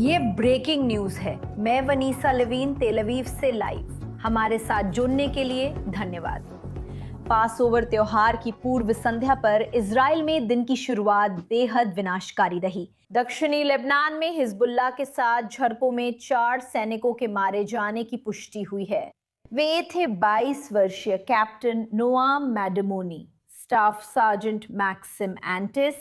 ये breaking news है। मैं वनीसा लवीन, तेल अवीव से लाइव। हमारे साथ जुड़ने के लिए धन्यवाद। पास ओवर त्योहार की पूर्व संध्या पर इजराइल में दिन की शुरुआत बेहद विनाशकारी रही। दक्षिणी लेबनान में हिजबुल्लाह के साथ झड़पों में 4 सैनिकों के मारे जाने की पुष्टि हुई है। वे थे 22 वर्षीय captain Noam Madmoni, staff sergeant Maxim Antis,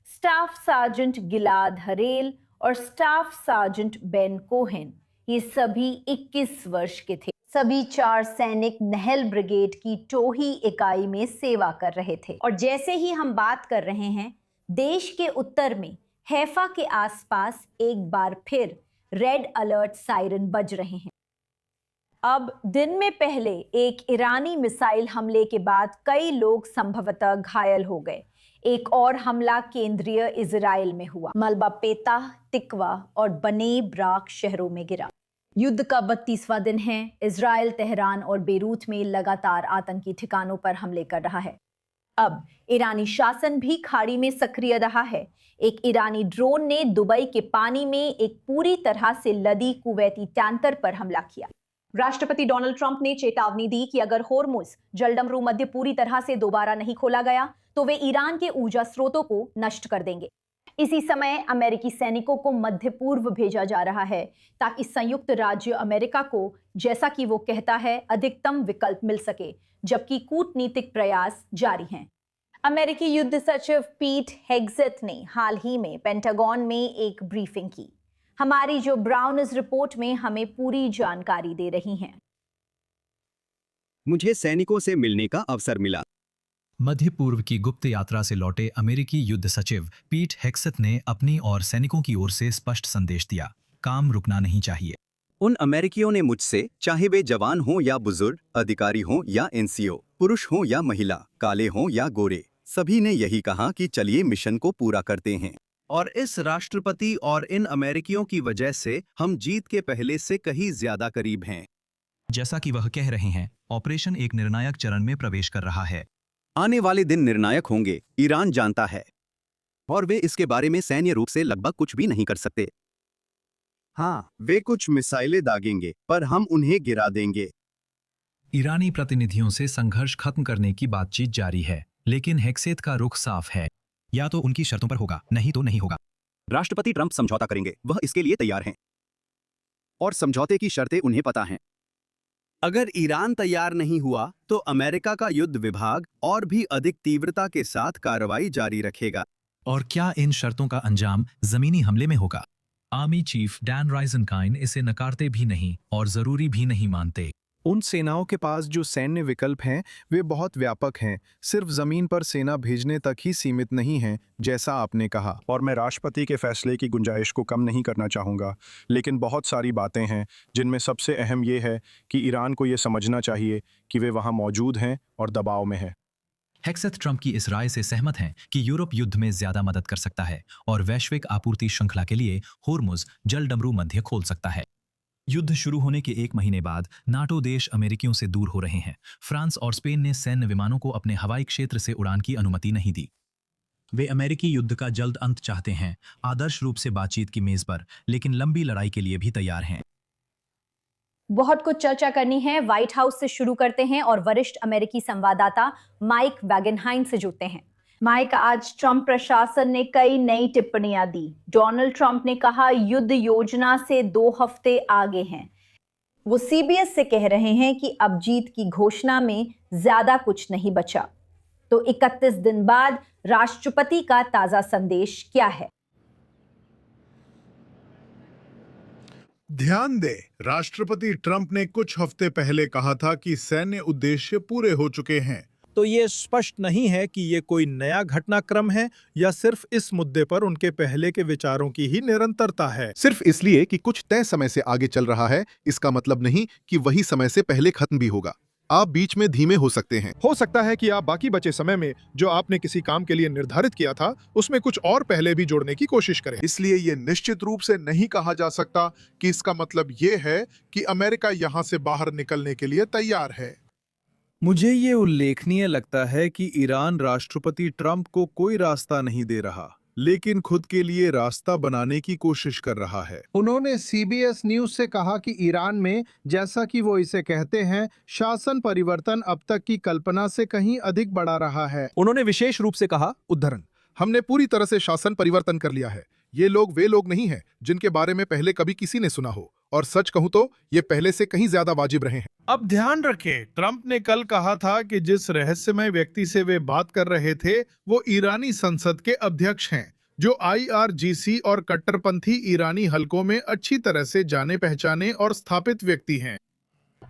staff sergeant Gilad Harel और स्टाफ सार्जेंट बेन कोहेन। ये सभी 21 वर्ष के थे। सभी 4 सैनिक नहल ब्रिगेड की टोही इकाई में सेवा कर रहे थे। और जैसे ही हम बात कर रहे हैं, देश के उत्तर में हैफा के आसपास एक बार फिर रेड अलर्ट सायरन बज रहे हैं। अब दिन में पहले एक ईरानी मिसाइल हमले के बाद कई लोग संभवतः घायल हो गए। एक और हमला केंद्रीय इजराइल में हुआ। मलबा पेता, तिकवा और बने ब्राक शहरों में गिरा। युद्ध का 32वां दिन है। इजराइल तेहरान और बेरूत में लगातार आतंकी ठिकानों पर हमले कर रहा है। अब ईरानी शासन भी खाड़ी में सक्रिय रहा है। एक ईरानी ड्रोन ने दुबई के पानी में एक पूरी तरह से लदी कुवैती टैंकर पर हमला किया। राष्ट्रपति डोनाल्ड ट्रंप ने चेतावनी दी कि अगर होर्मुज जलडमरू मध्य पूरी तरह से दोबारा नहीं खोला गया तो वे ईरान के ऊर्जा स्रोतों को नष्ट कर देंगे। इसी समय अमेरिकी सैनिकों को मध्य पूर्व भेजा जा रहा है ताकि संयुक्त राज्य अमेरिका को, जैसा कि वो कहता है, अधिकतम विकल्प मिल सके, जबकि कूटनीतिक प्रयास जारी हैं। अमेरिकी युद्ध सचिव पीट हेग्सेथ ने हाल ही में पेंटागन में एक ब्रीफिंग की। हमारी जो ब्राउन्स रिपोर्ट में हमें पूरी जानकारी दे रही हैं। मुझे सैनिकों से मिलने का अवसर मिला। मध्य पूर्व की गुप्त यात्रा से लौटे अमेरिकी युद्ध सचिव पीट हेग्सेथ ने अपनी और सैनिकों की ओर से स्पष्ट संदेश दिया, काम रुकना नहीं चाहिए। उन अमेरिकियों ने मुझसे, चाहे वे जवान हों या बुजुर्ग, अधिकारी हों या एनसीओ, पुरुष हों या महिला, काले हों या गोरे, सभी ने यही कहा कि चलिए मिशन को पूरा करते हैं। और इस राष्ट्रपति और इन अमेरिकियों की वजह से हम जीत के पहले से कहीं ज्यादा करीब हैं। जैसा कि वह कह रहे हैं, ऑपरेशन एक निर्णायक चरण में प्रवेश कर रहा है। आने वाले दिन निर्णायक होंगे, ईरान जानता है, और वे इसके बारे में सैन्य रूप से लगभग कुछ भी नहीं कर सकते। हाँ, वे कुछ मिसाइलें दागेंगे, पर हम उन्हें गिरा देंगे। ईरानी प्रतिनिधियों से संघर्ष खत्म करने की बातचीत जारी है, लेकिन हेग्सेथ का रुख साफ है, या तो उनकी शर्तों पर होगा, नहीं तो नहीं होगा। राष्ट्रपति ट्रंप समझौता करेंगे, वह इसके लिए तैयार हैं, और समझौते की शर्तें उन्हें पता हैं। अगर ईरान तैयार नहीं हुआ तो अमेरिका का युद्ध विभाग और भी अधिक तीव्रता के साथ कार्रवाई जारी रखेगा। और क्या इन शर्तों का अंजाम जमीनी हमले में होगा? आर्मी चीफ डैन राइजनकाइन इसे नकारते भी नहीं और जरूरी भी नहीं मानते। उन सेनाओं के पास जो सैन्य विकल्प हैं वे बहुत व्यापक हैं, सिर्फ जमीन पर सेना भेजने तक ही सीमित नहीं हैं, जैसा आपने कहा। और मैं राष्ट्रपति के फैसले की गुंजाइश को कम नहीं करना चाहूँगा, लेकिन बहुत सारी बातें हैं जिनमें सबसे अहम ये है कि ईरान को ये समझना चाहिए कि वे वहाँ मौजूद हैं और दबाव में हैं। हेग्सेथ ट्रंप की इस राय से सहमत हैं कि यूरोप युद्ध में ज्यादा मदद कर सकता है और वैश्विक आपूर्ति श्रृंखला के लिए होर्मुज जलडमरू मध्य खोल सकता है। युद्ध शुरू होने के 1 महीने बाद नाटो देश अमेरिकियों से दूर हो रहे हैं। फ्रांस और स्पेन ने सैन्य विमानों को अपने हवाई क्षेत्र से उड़ान की अनुमति नहीं दी। वे अमेरिकी युद्ध का जल्द अंत चाहते हैं, आदर्श रूप से बातचीत की मेज पर, लेकिन लंबी लड़ाई के लिए भी तैयार हैं। बहुत कुछ चर्चा करनी है। व्हाइट हाउस से शुरू करते हैं और वरिष्ठ अमेरिकी संवाददाता माइक वैगनहाइन से जुड़ते हैं। माइक, आज ट्रंप प्रशासन ने कई नई टिप्पणियां दी। डोनाल्ड ट्रंप ने कहा युद्ध योजना से 2 हफ्ते आगे हैं। वो सीबीएस से कह रहे हैं कि अब जीत की घोषणा में ज्यादा कुछ नहीं बचा। तो 31 दिन बाद राष्ट्रपति का ताजा संदेश क्या है? ध्यान दें, राष्ट्रपति ट्रंप ने कुछ हफ्ते पहले कहा था कि सैन्य उद्देश्य पूरे हो चुके हैं। तो ये स्पष्ट नहीं है कि ये कोई नया घटनाक्रम है या सिर्फ इस मुद्दे पर उनके पहले के विचारों की ही निरंतरता है। सिर्फ इसलिए कि कुछ तय समय से आगे चल रहा है, इसका मतलब नहीं कि वही समय से पहले खत्म भी होगा। आप बीच में धीमे हो सकते हैं। हो सकता है कि आप बाकी बचे समय में जो आपने किसी काम के लिए निर्धारित किया था उसमें कुछ और पहले भी जोड़ने की कोशिश करें। इसलिए ये निश्चित रूप से नहीं कहा जा सकता कि इसका मतलब ये है कि अमेरिका यहाँ से बाहर निकलने के लिए तैयार है। मुझे ये उल्लेखनीय लगता है कि ईरान राष्ट्रपति ट्रंप को कोई रास्ता नहीं दे रहा। लेकिन खुद के लिए रास्ता बनाने की कोशिश कर रहा है। उन्होंने CBS न्यूज से कहा कि ईरान में, जैसा कि वो इसे कहते हैं, शासन परिवर्तन अब तक की कल्पना से कहीं अधिक बढ़ा रहा है। उन्होंने विशेष रूप से कहा, उद्धरण, हमने पूरी तरह से शासन परिवर्तन कर लिया है। ये लोग वे लोग नहीं हैं जिनके बारे में पहले कभी किसी ने सुना हो, और सच कहूं तो ये पहले से कहीं ज्यादा वाजिब रहे हैं। अब ध्यान रखें, ट्रंप ने कल कहा था कि जिस रहस्यमय व्यक्ति से वे बात कर रहे थे वो ईरानी संसद के अध्यक्ष हैं, जो IRGC और कट्टरपंथी ईरानी हलकों में अच्छी तरह से जाने पहचाने और स्थापित व्यक्ति हैं।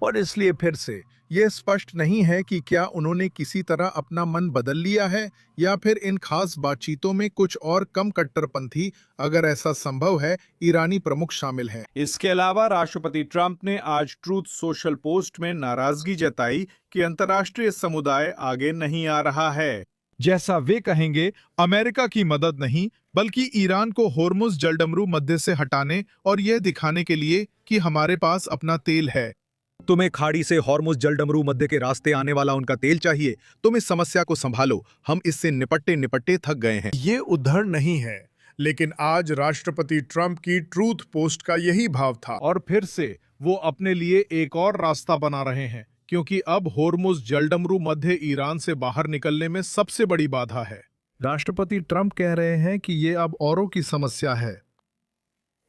और इसलिए फिर से यह स्पष्ट नहीं है कि क्या उन्होंने किसी तरह अपना मन बदल लिया है या फिर इन खास बातचीतों में कुछ और कम कट्टरपंथी, अगर ऐसा संभव है, ईरानी प्रमुख शामिल हैं। इसके अलावा राष्ट्रपति ट्रंप ने आज ट्रूथ सोशल पोस्ट में नाराजगी जताई कि अंतर्राष्ट्रीय समुदाय आगे नहीं आ रहा है। जैसा वे कहेंगे, अमेरिका की मदद नहीं बल्कि ईरान को होर्मुज जलडमरू मध्य से हटाने और यह दिखाने के लिए कि हमारे पास अपना तेल है। तुम्हें खाड़ी से हॉर्मुज जलडमरू मध्य के रास्ते आने वाला उनका तेल चाहिए। तुम इस समस्या को संभालो, हम इससे निपटते निपटते थक गए हैं। ये उद्धरण नहीं है, लेकिन आज राष्ट्रपति ट्रंप की ट्रूथ पोस्ट का यही भाव था। और फिर से वो अपने लिए एक और रास्ता बना रहे हैं, क्योंकि अब होर्मुज जलडमरू मध्य ईरान से बाहर निकलने में सबसे बड़ी बाधा है। राष्ट्रपति ट्रंप कह रहे हैं कि ये अब औरों की समस्या है।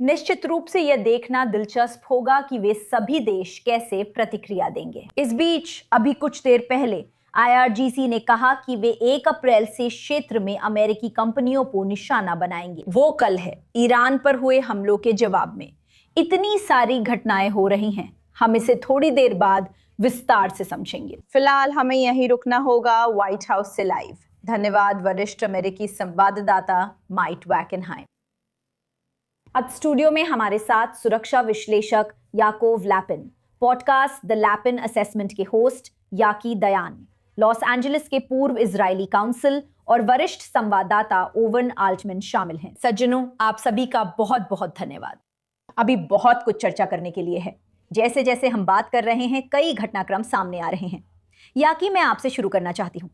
निश्चित रूप से यह देखना दिलचस्प होगा कि वे सभी देश कैसे प्रतिक्रिया देंगे। इस बीच अभी कुछ देर पहले IRGC ने कहा कि वे 1 अप्रैल से क्षेत्र में अमेरिकी कंपनियों को निशाना बनाएंगे। वो कल है ईरान पर हुए हमलों के जवाब में। इतनी सारी घटनाएं हो रही हैं, हम इसे थोड़ी देर बाद विस्तार से समझेंगे। फिलहाल हमें यहीं रुकना होगा। व्हाइट हाउस से लाइव धन्यवाद वरिष्ठ अमेरिकी संवाददाता माइट वैकेनहाइम। आज स्टूडियो में हमारे साथ सुरक्षा विश्लेषक याकोव लैपिन, पॉडकास्ट द लैपिन असेसमेंट के होस्ट याकी दयान, लॉस एंजलिस के पूर्व इजरायली काउंसिल और वरिष्ठ संवाददाता ओवन आल्टमैन शामिल हैं। सज्जनों, आप सभी का बहुत बहुत धन्यवाद। अभी बहुत कुछ चर्चा करने के लिए है। जैसे जैसे हम बात कर रहे हैं, कई घटनाक्रम सामने आ रहे हैं। याकी, मैं आपसे शुरू करना चाहती हूँ।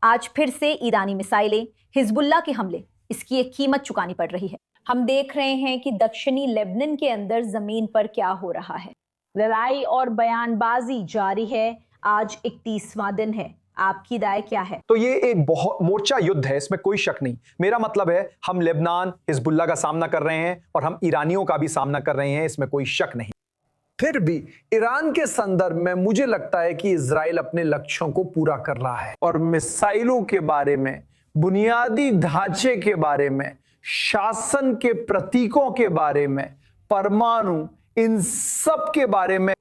आज फिर से ईरानी मिसाइलें, हिजबुल्लाह के हमले, इसकी एक कीमत चुकानी पड़ रही है। हम देख रहे हैं कि दक्षिणी लेबनान के अंदर जमीन पर क्या हो रहा है। लड़ाई और बयानबाजी जारी है। आज 31वां दिन है। आपकी राय क्या है? तो ये एक बहुत मोर्चा युद्ध है, इसमें कोई शक नहीं। मेरा मतलब है, हम लेबनान, हिजबुल्लाह का सामना कर रहे हैं और हम ईरानियों का भी सामना कर रहे हैं, इसमें कोई शक नहीं। फिर भी ईरान के संदर्भ में मुझे लगता है कि इजराइल अपने लक्ष्यों को पूरा कर रहा है और मिसाइलों के बारे में, बुनियादी ढांचे के बारे में, शासन के प्रतीकों के बारे में, परमाणु, इन सब के बारे में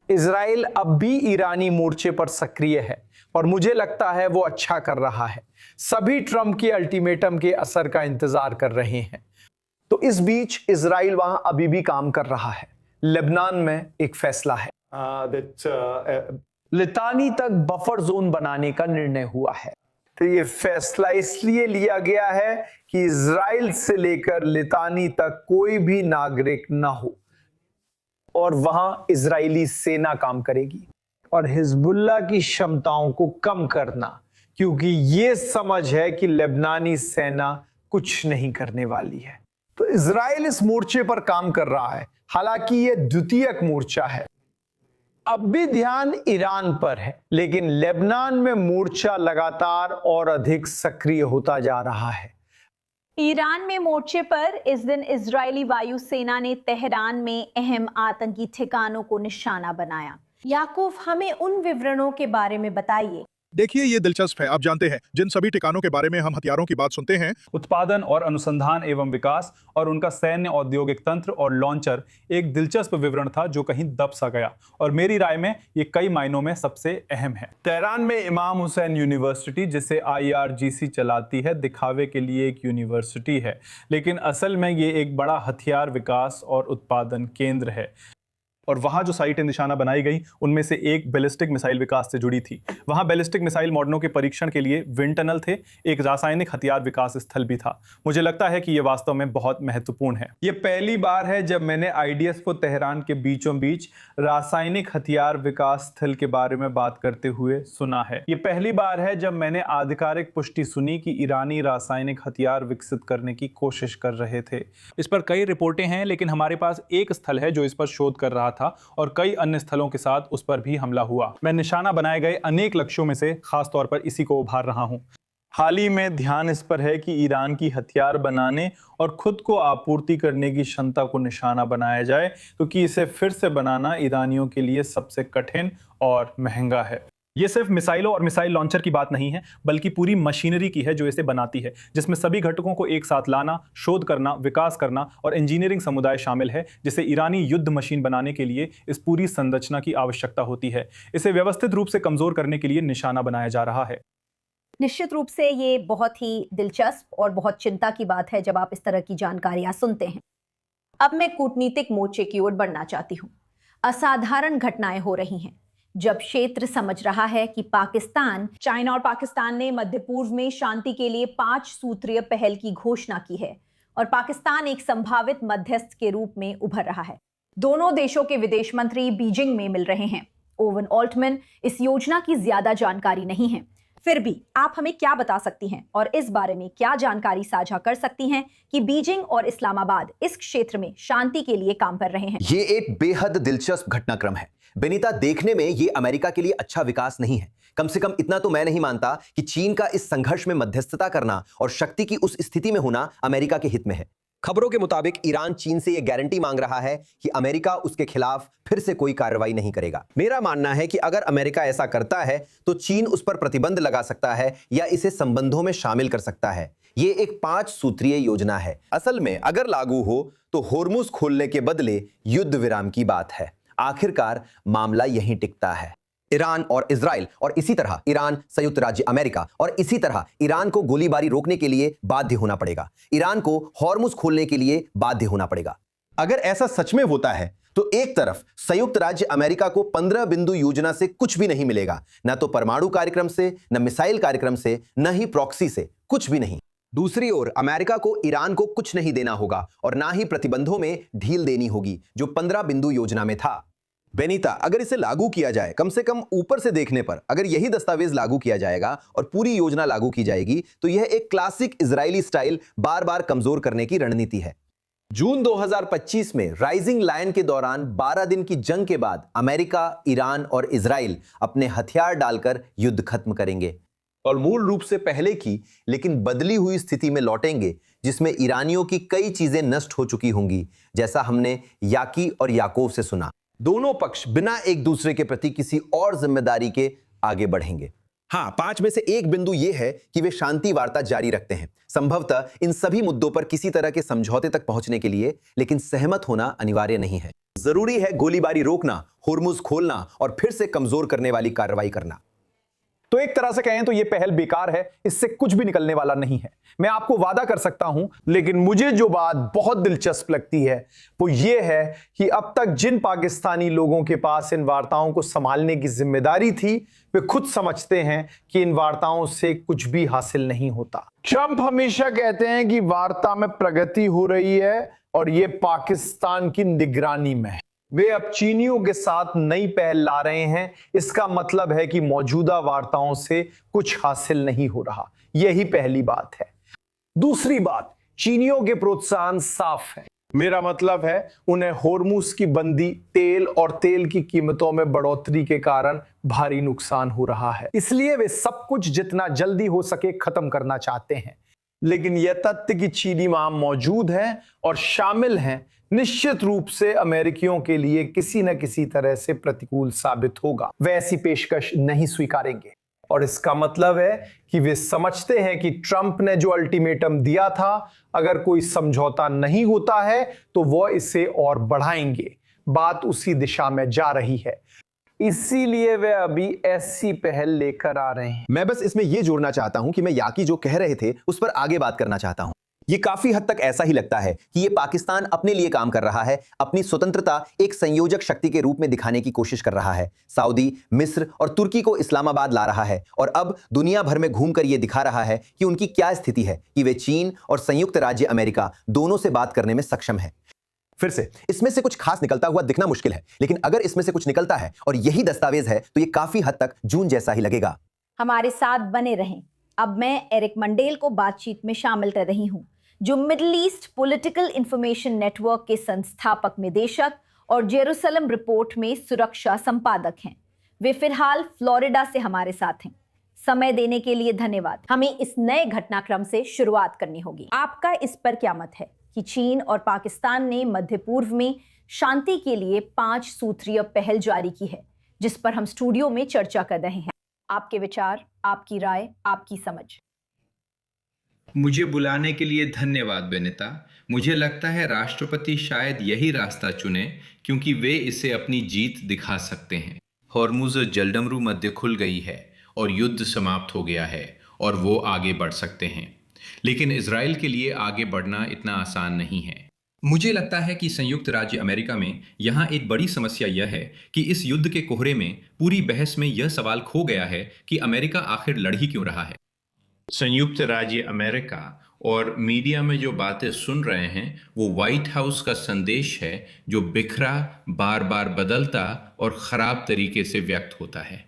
इजराइल अब भी ईरानी मोर्चे पर सक्रिय है और मुझे लगता है वो अच्छा कर रहा है। सभी ट्रंप के अल्टीमेटम के असर का इंतजार कर रहे हैं। तो इस बीच इजराइल वहां अभी भी काम कर रहा है। लेबनान में एक फैसला है, लितानी तक बफर जोन बनाने का निर्णय हुआ है। तो ये फैसला इसलिए लिया गया है कि इजराइल से लेकर लितानी तक कोई भी नागरिक ना हो और वहां इजरायली सेना काम करेगी और हिजबुल्लाह की क्षमताओं को कम करना, क्योंकि ये समझ है कि लेबनानी सेना कुछ नहीं करने वाली है। तो इजराइल इस मोर्चे पर काम कर रहा है, हालांकि ये द्वितीयक मोर्चा है। अब भी ध्यान ईरान पर है, लेकिन लेबनान में मोर्चा लगातार और अधिक सक्रिय होता जा रहा है। ईरान में मोर्चे पर इस दिन इजरायली वायुसेना ने तेहरान में अहम आतंकी ठिकानों को निशाना बनाया। याकूब, हमें उन विवरणों के बारे में बताइए। देखिए, ये दिलचस्प है। आप जानते हैं, जिन सभी ठिकानों के बारे में हम हथियारों की बात सुनते हैं, उत्पादन और अनुसंधान एवं विकास और उनका सैन्य औद्योगिक तंत्र और लॉन्चर एक दिलचस्प विवरण था जो कहीं दब सा गया और मेरी राय में ये कई मायनों में सबसे अहम है। तेहरान में इमाम हुसैन यूनिवर्सिटी, जिसे IRGC चलाती है, दिखावे के लिए एक यूनिवर्सिटी है, लेकिन असल में ये एक बड़ा हथियार विकास और उत्पादन केंद्र है। और वहां जो साइटें निशाना बनाई गई उनमें से एक बैलिस्टिक मिसाइल विकास से जुड़ी थी। वहां बैलिस्टिक मिसाइल मॉडलों के परीक्षण के लिए विंड टनल थे, एक रासायनिक हथियार विकास स्थल भी था। मुझे लगता है कि यह वास्तव में बहुत महत्वपूर्ण है। यह पहली बार है जब मैंने आईडीएस को तेहरान के बीचों बीच रासायनिक हथियार विकास स्थल के बारे में बात करते हुए सुना है। यह पहली बार है जब मैंने आधिकारिक पुष्टि सुनी कि ईरानी रासायनिक हथियार विकसित करने की कोशिश कर रहे थे। इस पर कई रिपोर्टें हैं, लेकिन हमारे पास एक स्थल है जो इस पर शोध कर रहा था और कई अन्य स्थलों के साथ उस पर भी हमला हुआ। मैं निशाना बनाए गए अनेक लक्ष्यों में से खास तौर पर इसी को उभार रहा हूं। हाल ही में ध्यान इस पर है कि ईरान की हथियार बनाने और खुद को आपूर्ति करने की क्षमता को निशाना बनाया जाए, क्योंकि इसे फिर से बनाना ईरानियों के लिए सबसे कठिन और महंगा है। ये सिर्फ मिसाइलों और मिसाइल लॉन्चर की बात नहीं है, बल्कि पूरी मशीनरी की है जो इसे बनाती है, जिसमें सभी घटकों को एक साथ लाना, शोध करना, विकास करना और इंजीनियरिंग समुदाय शामिल है, जिसे ईरानी युद्ध मशीन बनाने के लिए इस पूरी संरचना की आवश्यकता होती है। इसे व्यवस्थित रूप से कमजोर करने के लिए निशाना बनाया जा रहा है। निश्चित रूप से ये बहुत ही दिलचस्प और बहुत चिंता की बात है जब आप इस तरह की जानकारियां सुनते हैं। अब मैं कूटनीतिक मोर्चे की ओर बढ़ना चाहती हूँ। असाधारण घटनाएं हो रही हैं जब क्षेत्र समझ रहा है कि चाइना और पाकिस्तान ने मध्य पूर्व में शांति के लिए 5 सूत्रीय पहल की घोषणा की है और पाकिस्तान एक संभावित मध्यस्थ के रूप में उभर रहा है। दोनों देशों के विदेश मंत्री बीजिंग में मिल रहे हैं। ओवन ऑल्टमैन इस योजना की ज्यादा जानकारी नहीं है, फिर भी आप हमें क्या बता सकती हैं और इस बारे में क्या जानकारी साझा कर सकती हैं कि बीजिंग और इस्लामाबाद इस क्षेत्र में शांति के लिए काम कर रहे हैं? ये एक बेहद दिलचस्प घटनाक्रम है बेनीता। देखने में ये अमेरिका के लिए अच्छा विकास नहीं है। कम से कम इतना तो मैं नहीं मानता कि चीन का इस संघर्ष में मध्यस्थता करना और शक्ति की उस स्थिति में होना अमेरिका के हित में है। खबरों के मुताबिक ईरान चीन से यह गारंटी मांग रहा है कि अमेरिका उसके खिलाफ फिर से कोई कार्रवाई नहीं करेगा। मेरा मानना है कि अगर अमेरिका ऐसा करता है तो चीन उस पर प्रतिबंध लगा सकता है या इसे संबंधों में शामिल कर सकता है। ये एक 5 सूत्रीय योजना है। असल में अगर लागू हो तो होर्मुज खोलने के बदले युद्ध विराम की बात है। आखिरकार मामला यहीं टिकता है। ईरान और इजराइल और इसी तरह ईरान, संयुक्त राज्य अमेरिका और इसी तरह ईरान को गोलीबारी रोकने के लिए बाध्य होना पड़ेगा। ईरान को हॉर्मुज खोलने के लिए बाध्य होना पड़ेगा। अगर ऐसा सच में होता है तो एक तरफ संयुक्त राज्य अमेरिका को 15 बिंदु योजना से कुछ भी नहीं मिलेगा, न तो परमाणु कार्यक्रम से, न मिसाइल कार्यक्रम से, न ही प्रॉक्सी से, कुछ भी नहीं। दूसरी ओर अमेरिका को ईरान को कुछ नहीं देना होगा और ना ही प्रतिबंधों में ढील देनी होगी जो 15 बिंदु योजना में था। बेनीता, अगर इसे लागू किया जाए, कम से कम ऊपर से देखने पर अगर यही दस्तावेज लागू किया जाएगा और पूरी योजना लागू की जाएगी तो यह एक क्लासिक इजरायली स्टाइल बार बार कमजोर करने की रणनीति है। जून 2025 में राइजिंग लायन के दौरान 12 दिन की जंग के बाद अमेरिका, ईरान और इजराइल अपने हथियार डालकर युद्ध खत्म करेंगे और मूल रूप से पहले की लेकिन बदली हुई स्थिति में लौटेंगे, जिसमें ईरानियों की कई चीजें नष्ट हो चुकी होंगी, जैसा हमने याकी और याकूब से सुना। दोनों पक्ष बिना एक दूसरे के प्रति किसी और जिम्मेदारी के आगे बढ़ेंगे। हाँ, 5 में से एक बिंदु यह है कि वे शांति वार्ता जारी रखते हैं, संभवतः इन सभी मुद्दों पर किसी तरह के समझौते तक पहुंचने के लिए, लेकिन सहमत होना अनिवार्य नहीं है। जरूरी है गोलीबारी रोकना, होर्मुज खोलना और फिर से कमजोर करने वाली कार्रवाई करना। तो एक तरह से कहें तो यह पहल बेकार है, इससे कुछ भी निकलने वाला नहीं है। मैं आपको वादा कर सकता हूं, लेकिन मुझे जो बात बहुत दिलचस्प लगती है वो यह है कि अब तक जिन पाकिस्तानी लोगों के पास इन वार्ताओं को संभालने की जिम्मेदारी थी, वे खुद समझते हैं कि इन वार्ताओं से कुछ भी हासिल नहीं होता। ट्रंप हमेशा कहते हैं कि वार्ता में प्रगति हो रही है और यह पाकिस्तान की निगरानी में है। वे अब चीनियों के साथ नई पहल ला रहे हैं। इसका मतलब है कि मौजूदा वार्ताओं से कुछ हासिल नहीं हो रहा। यही पहली बात है। दूसरी बात, चीनियों के प्रोत्साहन साफ है। मेरा मतलब है उन्हें होर्मुज की बंदी, तेल और तेल की कीमतों में बढ़ोतरी के कारण भारी नुकसान हो रहा है, इसलिए वे सब कुछ जितना जल्दी हो सके खत्म करना चाहते हैं। लेकिन यह तथ्य कि चीनी वहां मौजूद है और शामिल हैं, निश्चित रूप से अमेरिकियों के लिए किसी न किसी तरह से प्रतिकूल साबित होगा। वे ऐसी पेशकश नहीं स्वीकारेंगे और इसका मतलब है कि वे समझते हैं कि ट्रंप ने जो अल्टीमेटम दिया था, अगर कोई समझौता नहीं होता है तो वो इसे और बढ़ाएंगे। बात उसी दिशा में जा रही है, इसीलिए वे अभी ऐसी पहल लेकर आ रहे हैं। मैं बस इसमें यह जोड़ना चाहता हूं कि मैं याकी जो कह रहे थे उस पर आगे बात करना चाहता हूं। ये काफी हद तक ऐसा ही लगता है कि ये पाकिस्तान अपने लिए काम कर रहा है, अपनी स्वतंत्रता एक संयोजक शक्ति के रूप में दिखाने की कोशिश कर रहा है। सऊदी, मिस्र और तुर्की को इस्लामाबाद ला रहा है और अब दुनिया भर में घूमकर ये दिखा रहा है कि उनकी क्या स्थिति है, कि वे चीन और संयुक्त राज्य अमेरिका दोनों से बात करने में सक्षम है। फिर से इसमें से कुछ खास निकलता हुआ दिखना मुश्किल है, लेकिन अगर इसमें से कुछ निकलता है और यही दस्तावेज है तो ये काफी हद तक जून जैसा ही लगेगा। हमारे साथ बने रहें। अब मैं एरिक मंडेल को बातचीत में शामिल कर रही हूं, जो middle east political information network के संस्थापक निदेशक और जेरूसलम रिपोर्ट में सुरक्षा संपादक हैं। वे फिलहाल फ्लोरिडा से हमारे साथ हैं। समय देने के लिए धन्यवाद। हमें इस नए घटनाक्रम से शुरुआत करनी होगी। आपका इस पर क्या मत है कि चीन और पाकिस्तान ने मध्य पूर्व में शांति के लिए 5 सूत्रीय पहल जारी की है, जिस पर हम स्टूडियो में चर्चा कर रहे हैं। आपके विचार, आपकी राय, आपकी समझ। मुझे बुलाने के लिए धन्यवाद बेनिता। मुझे लगता है राष्ट्रपति शायद यही रास्ता चुने क्योंकि वे इसे अपनी जीत दिखा सकते हैं। हॉर्मुज़ जलडमरू मध्य खुल गई है और युद्ध समाप्त हो गया है और वो आगे बढ़ सकते हैं, लेकिन इजराइल के लिए आगे बढ़ना इतना आसान नहीं है। मुझे लगता है कि संयुक्त राज्य अमेरिका में यहाँ एक बड़ी समस्या यह है कि इस युद्ध के कोहरे में पूरी बहस में यह सवाल खो गया है कि अमेरिका आखिर लड़ ही क्यों रहा है। संयुक्त राज्य अमेरिका और मीडिया में जो बातें सुन रहे हैं वो व्हाइट हाउस का संदेश है, जो बिखरा, बार बार बदलता और ख़राब तरीके से व्यक्त होता है।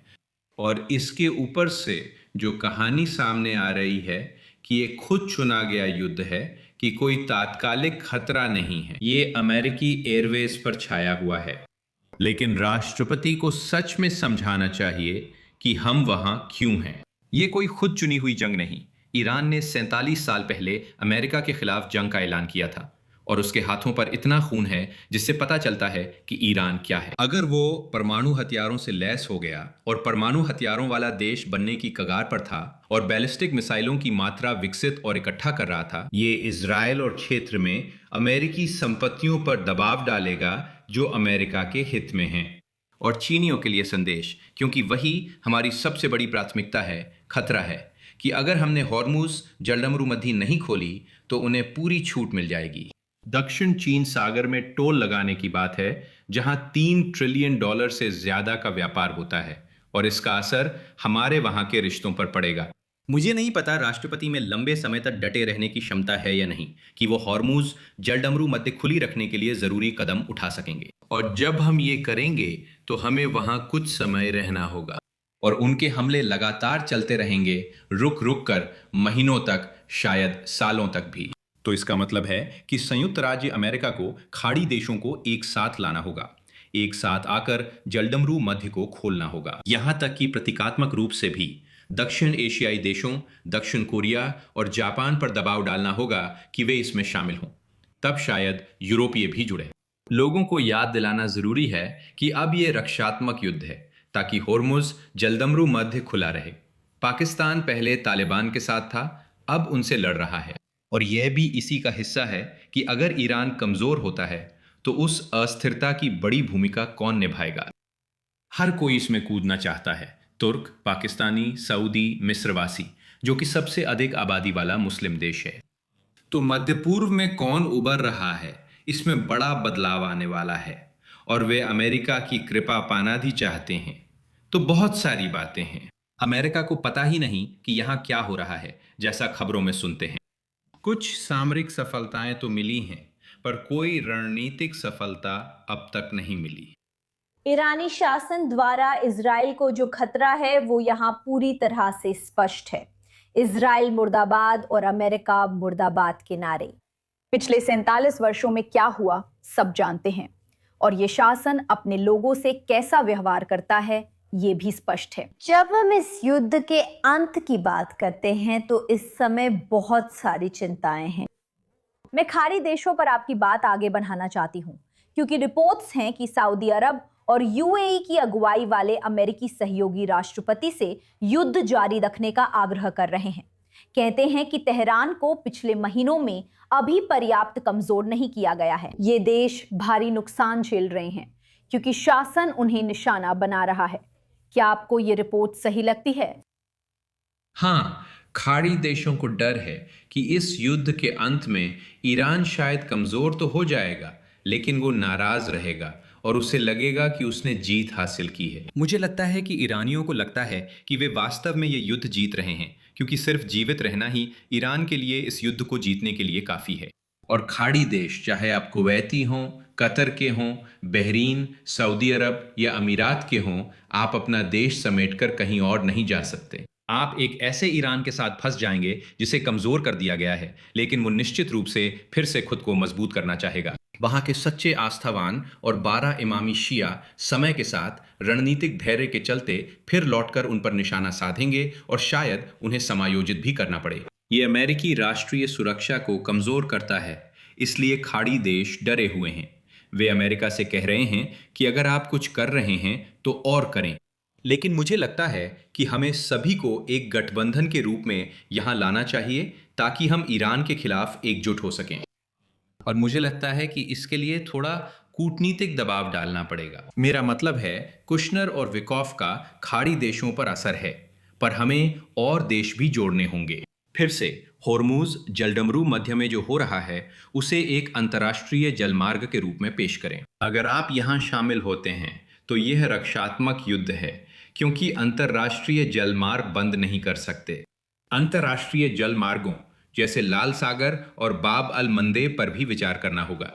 और इसके ऊपर से जो कहानी सामने आ रही है कि ये खुद चुना गया युद्ध है, कि कोई तात्कालिक खतरा नहीं है, ये अमेरिकी एयरवेज पर छाया हुआ है। लेकिन राष्ट्रपति को सच में समझाना चाहिए कि हम वहाँ क्यों हैं। ये कोई खुद चुनी हुई जंग नहीं। ईरान ने 47 साल पहले अमेरिका के खिलाफ जंग का ऐलान किया था और उसके हाथों पर इतना खून है जिससे पता चलता है कि ईरान क्या है। अगर वो परमाणु हथियारों से लैस हो गया और परमाणु हथियारों वाला देश बनने की कगार पर था और बैलिस्टिक मिसाइलों की मात्रा विकसित और इकट्ठा कर रहा था, ये इजराइल और क्षेत्र में अमेरिकी संपत्तियों पर दबाव डालेगा जो अमेरिका के हित में हैं। और चीनियों के लिए संदेश, क्योंकि वही हमारी सबसे बड़ी प्राथमिकता है, खतरा है कि अगर हमने हॉर्मुज़ जलडमरू मध्य नहीं खोली तो उन्हें पूरी छूट मिल जाएगी। दक्षिण चीन सागर में टोल लगाने की बात है, जहां $3 ट्रिलियन से ज्यादा का व्यापार होता है और इसका असर हमारे वहां के रिश्तों पर पड़ेगा। मुझे नहीं पता राष्ट्रपति में लंबे समय तक डटे रहने की क्षमता है या नहीं कि वो हॉर्मुज़ जलडमरू मध्य खुली रखने के लिए जरूरी कदम उठा सकेंगे। और जब हम ये करेंगे तो हमें वहां कुछ समय रहना होगा और उनके हमले लगातार चलते रहेंगे, रुक रुक कर महीनों तक, शायद सालों तक भी। तो इसका मतलब है कि संयुक्त राज्य अमेरिका को खाड़ी देशों को एक साथ लाना होगा, एक साथ आकर जलडमरू मध्य को खोलना होगा। यहाँ तक कि प्रतीकात्मक रूप से भी दक्षिण एशियाई देशों, दक्षिण कोरिया और जापान पर दबाव डालना होगा कि वे इसमें शामिल हों। तब शायद यूरोपीय भी जुड़े। लोगों को याद दिलाना जरूरी है कि अब ये रक्षात्मक युद्ध है ताकि हॉर्मुज़ जलडमरू मध्य खुला रहे। पाकिस्तान पहले तालिबान के साथ था, अब उनसे लड़ रहा है और यह भी इसी का हिस्सा है कि अगर ईरान कमजोर होता है तो उस अस्थिरता की बड़ी भूमिका कौन निभाएगा। हर कोई इसमें कूदना चाहता है, तुर्क, पाकिस्तानी, सऊदी, मिस्रवासी, जो कि सबसे अधिक आबादी वाला मुस्लिम देश है। तो मध्य पूर्व में कौन उबर रहा है, इसमें बड़ा बदलाव आने वाला है और वे अमेरिका की कृपा पाना भी चाहते हैं। तो बहुत सारी बातें हैं। अमेरिका को पता ही नहीं कि यहाँ क्या हो रहा है, जैसा खबरों में सुनते हैं। कुछ सामरिक सफलताएं तो मिली हैं, पर कोई रणनीतिक सफलता अब तक नहीं मिली। ईरानी शासन द्वारा इजराइल को जो खतरा है वो यहाँ पूरी तरह से स्पष्ट है। इजराइल मुर्दाबाद और अमेरिका मुर्दाबाद के नारे। पिछले 47 वर्षों में क्या हुआ सब जानते हैं और ये शासन अपने लोगों से कैसा व्यवहार करता है ये भी स्पष्ट है। जब हम इस युद्ध के अंत की बात करते हैं तो इस समय बहुत सारी चिंताएं हैं। मैं खाड़ी देशों पर आपकी बात आगे बढ़ाना चाहती हूँ क्योंकि रिपोर्ट्स हैं कि सऊदी अरब और यूएई की अगुवाई वाले अमेरिकी सहयोगी राष्ट्रपति से युद्ध जारी रखने का आग्रह कर रहे हैं। कहते हैं कि तेहरान को पिछले महीनों में अभी पर्याप्त कमजोर नहीं किया गया है। ये देश भारी नुकसान झेल रहे हैं क्योंकि शासन उन्हें निशाना बना रहा है। क्या आपको ये रिपोर्ट सही लगती है? हाँ, खाड़ी देशों को डर है कि इस युद्ध के अंत में ईरान शायद कमजोर तो हो जाएगा, लेकिन वो नाराज रहेगा और उसे लगेगा कि उसने जीत हासिल की है। मुझे लगता है कि ईरानियों को लगता है कि वे वास्तव में ये युद्ध जीत रहे हैं, क्योंकि सिर्फ जीवित रहना ही ईरान के लिए इस युद्ध को जीतने के लिए काफी है। और खाड़ी देश, चाहे आप कुवैती हों, कतर के हों, बहरीन, सऊदी अरब या अमीरात के हों, आप अपना देश समेटकर कहीं और नहीं जा सकते। आप एक ऐसे ईरान के साथ फंस जाएंगे जिसे कमजोर कर दिया गया है, लेकिन वो निश्चित रूप से फिर से खुद को मजबूत करना चाहेगा। वहां के सच्चे आस्थावान और 12 इमामी शिया समय के साथ रणनीतिक धैर्य के चलते फिर लौटकर उन पर निशाना साधेंगे और शायद उन्हें समायोजित भी करना पड़े। ये अमेरिकी राष्ट्रीय सुरक्षा को कमजोर करता है, इसलिए खाड़ी देश डरे हुए हैं। वे अमेरिका से कह रहे हैं कि अगर आप कुछ कर रहे हैं तो और करें। लेकिन मुझे लगता है कि हमें सभी को एक गठबंधन के रूप में यहां लाना चाहिए ताकि हम ईरान के खिलाफ एकजुट हो सकें। और मुझे लगता है कि इसके लिए थोड़ा कूटनीतिक दबाव डालना पड़ेगा। मेरा मतलब है, कुशनर और विकॉफ का खाड़ी देशों पर असर है, पर हमें और देश भी जोड़ने होंगे। फिर से होर्मुज जलडमरू मध्य में जो हो रहा है उसे एक अंतर्राष्ट्रीय जलमार्ग के रूप में पेश करें। अगर आप यहाँ शामिल होते हैं तो यह रक्षात्मक युद्ध है, क्योंकि अंतर्राष्ट्रीय जलमार्ग बंद नहीं कर सकते। अंतर्राष्ट्रीय जलमार्गों जैसे लाल सागर और बाब अल मंदेब पर भी विचार करना होगा।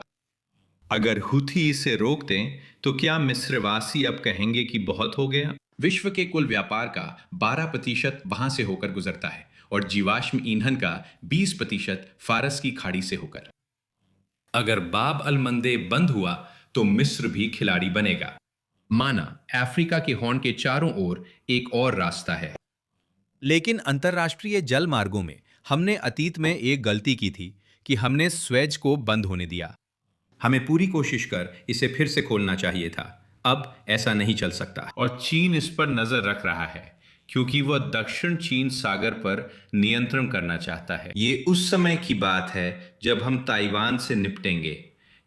अगर हुथी इसे रोक दें तो क्या मिस्रवासी अब कहेंगे कि बहुत हो गया? विश्व के कुल व्यापार का 12% वहां से होकर गुजरता है और जीवाश्म ईंधन का 20% फारस की खाड़ी से होकर। अगर बाब अल मंदेब बंद हुआ तो मिस्र भी खिलाड़ी बनेगा। माना अफ्रीका के हॉर्न के चारों ओर एक और रास्ता है। लेकिन अंतर्राष्ट्रीय जल मार्गों में हमने अतीत में एक गलती की थी कि हमने स्वेज को बंद होने दिया। हमें पूरी कोशिश कर इसे फिर से खोलना चाहिए था। अब ऐसा नहीं चल सकता और चीन इस पर नजर रख रहा है, क्योंकि वह दक्षिण चीन सागर पर नियंत्रण करना चाहता है। ये उस समय की बात है जब हम ताइवान से निपटेंगे।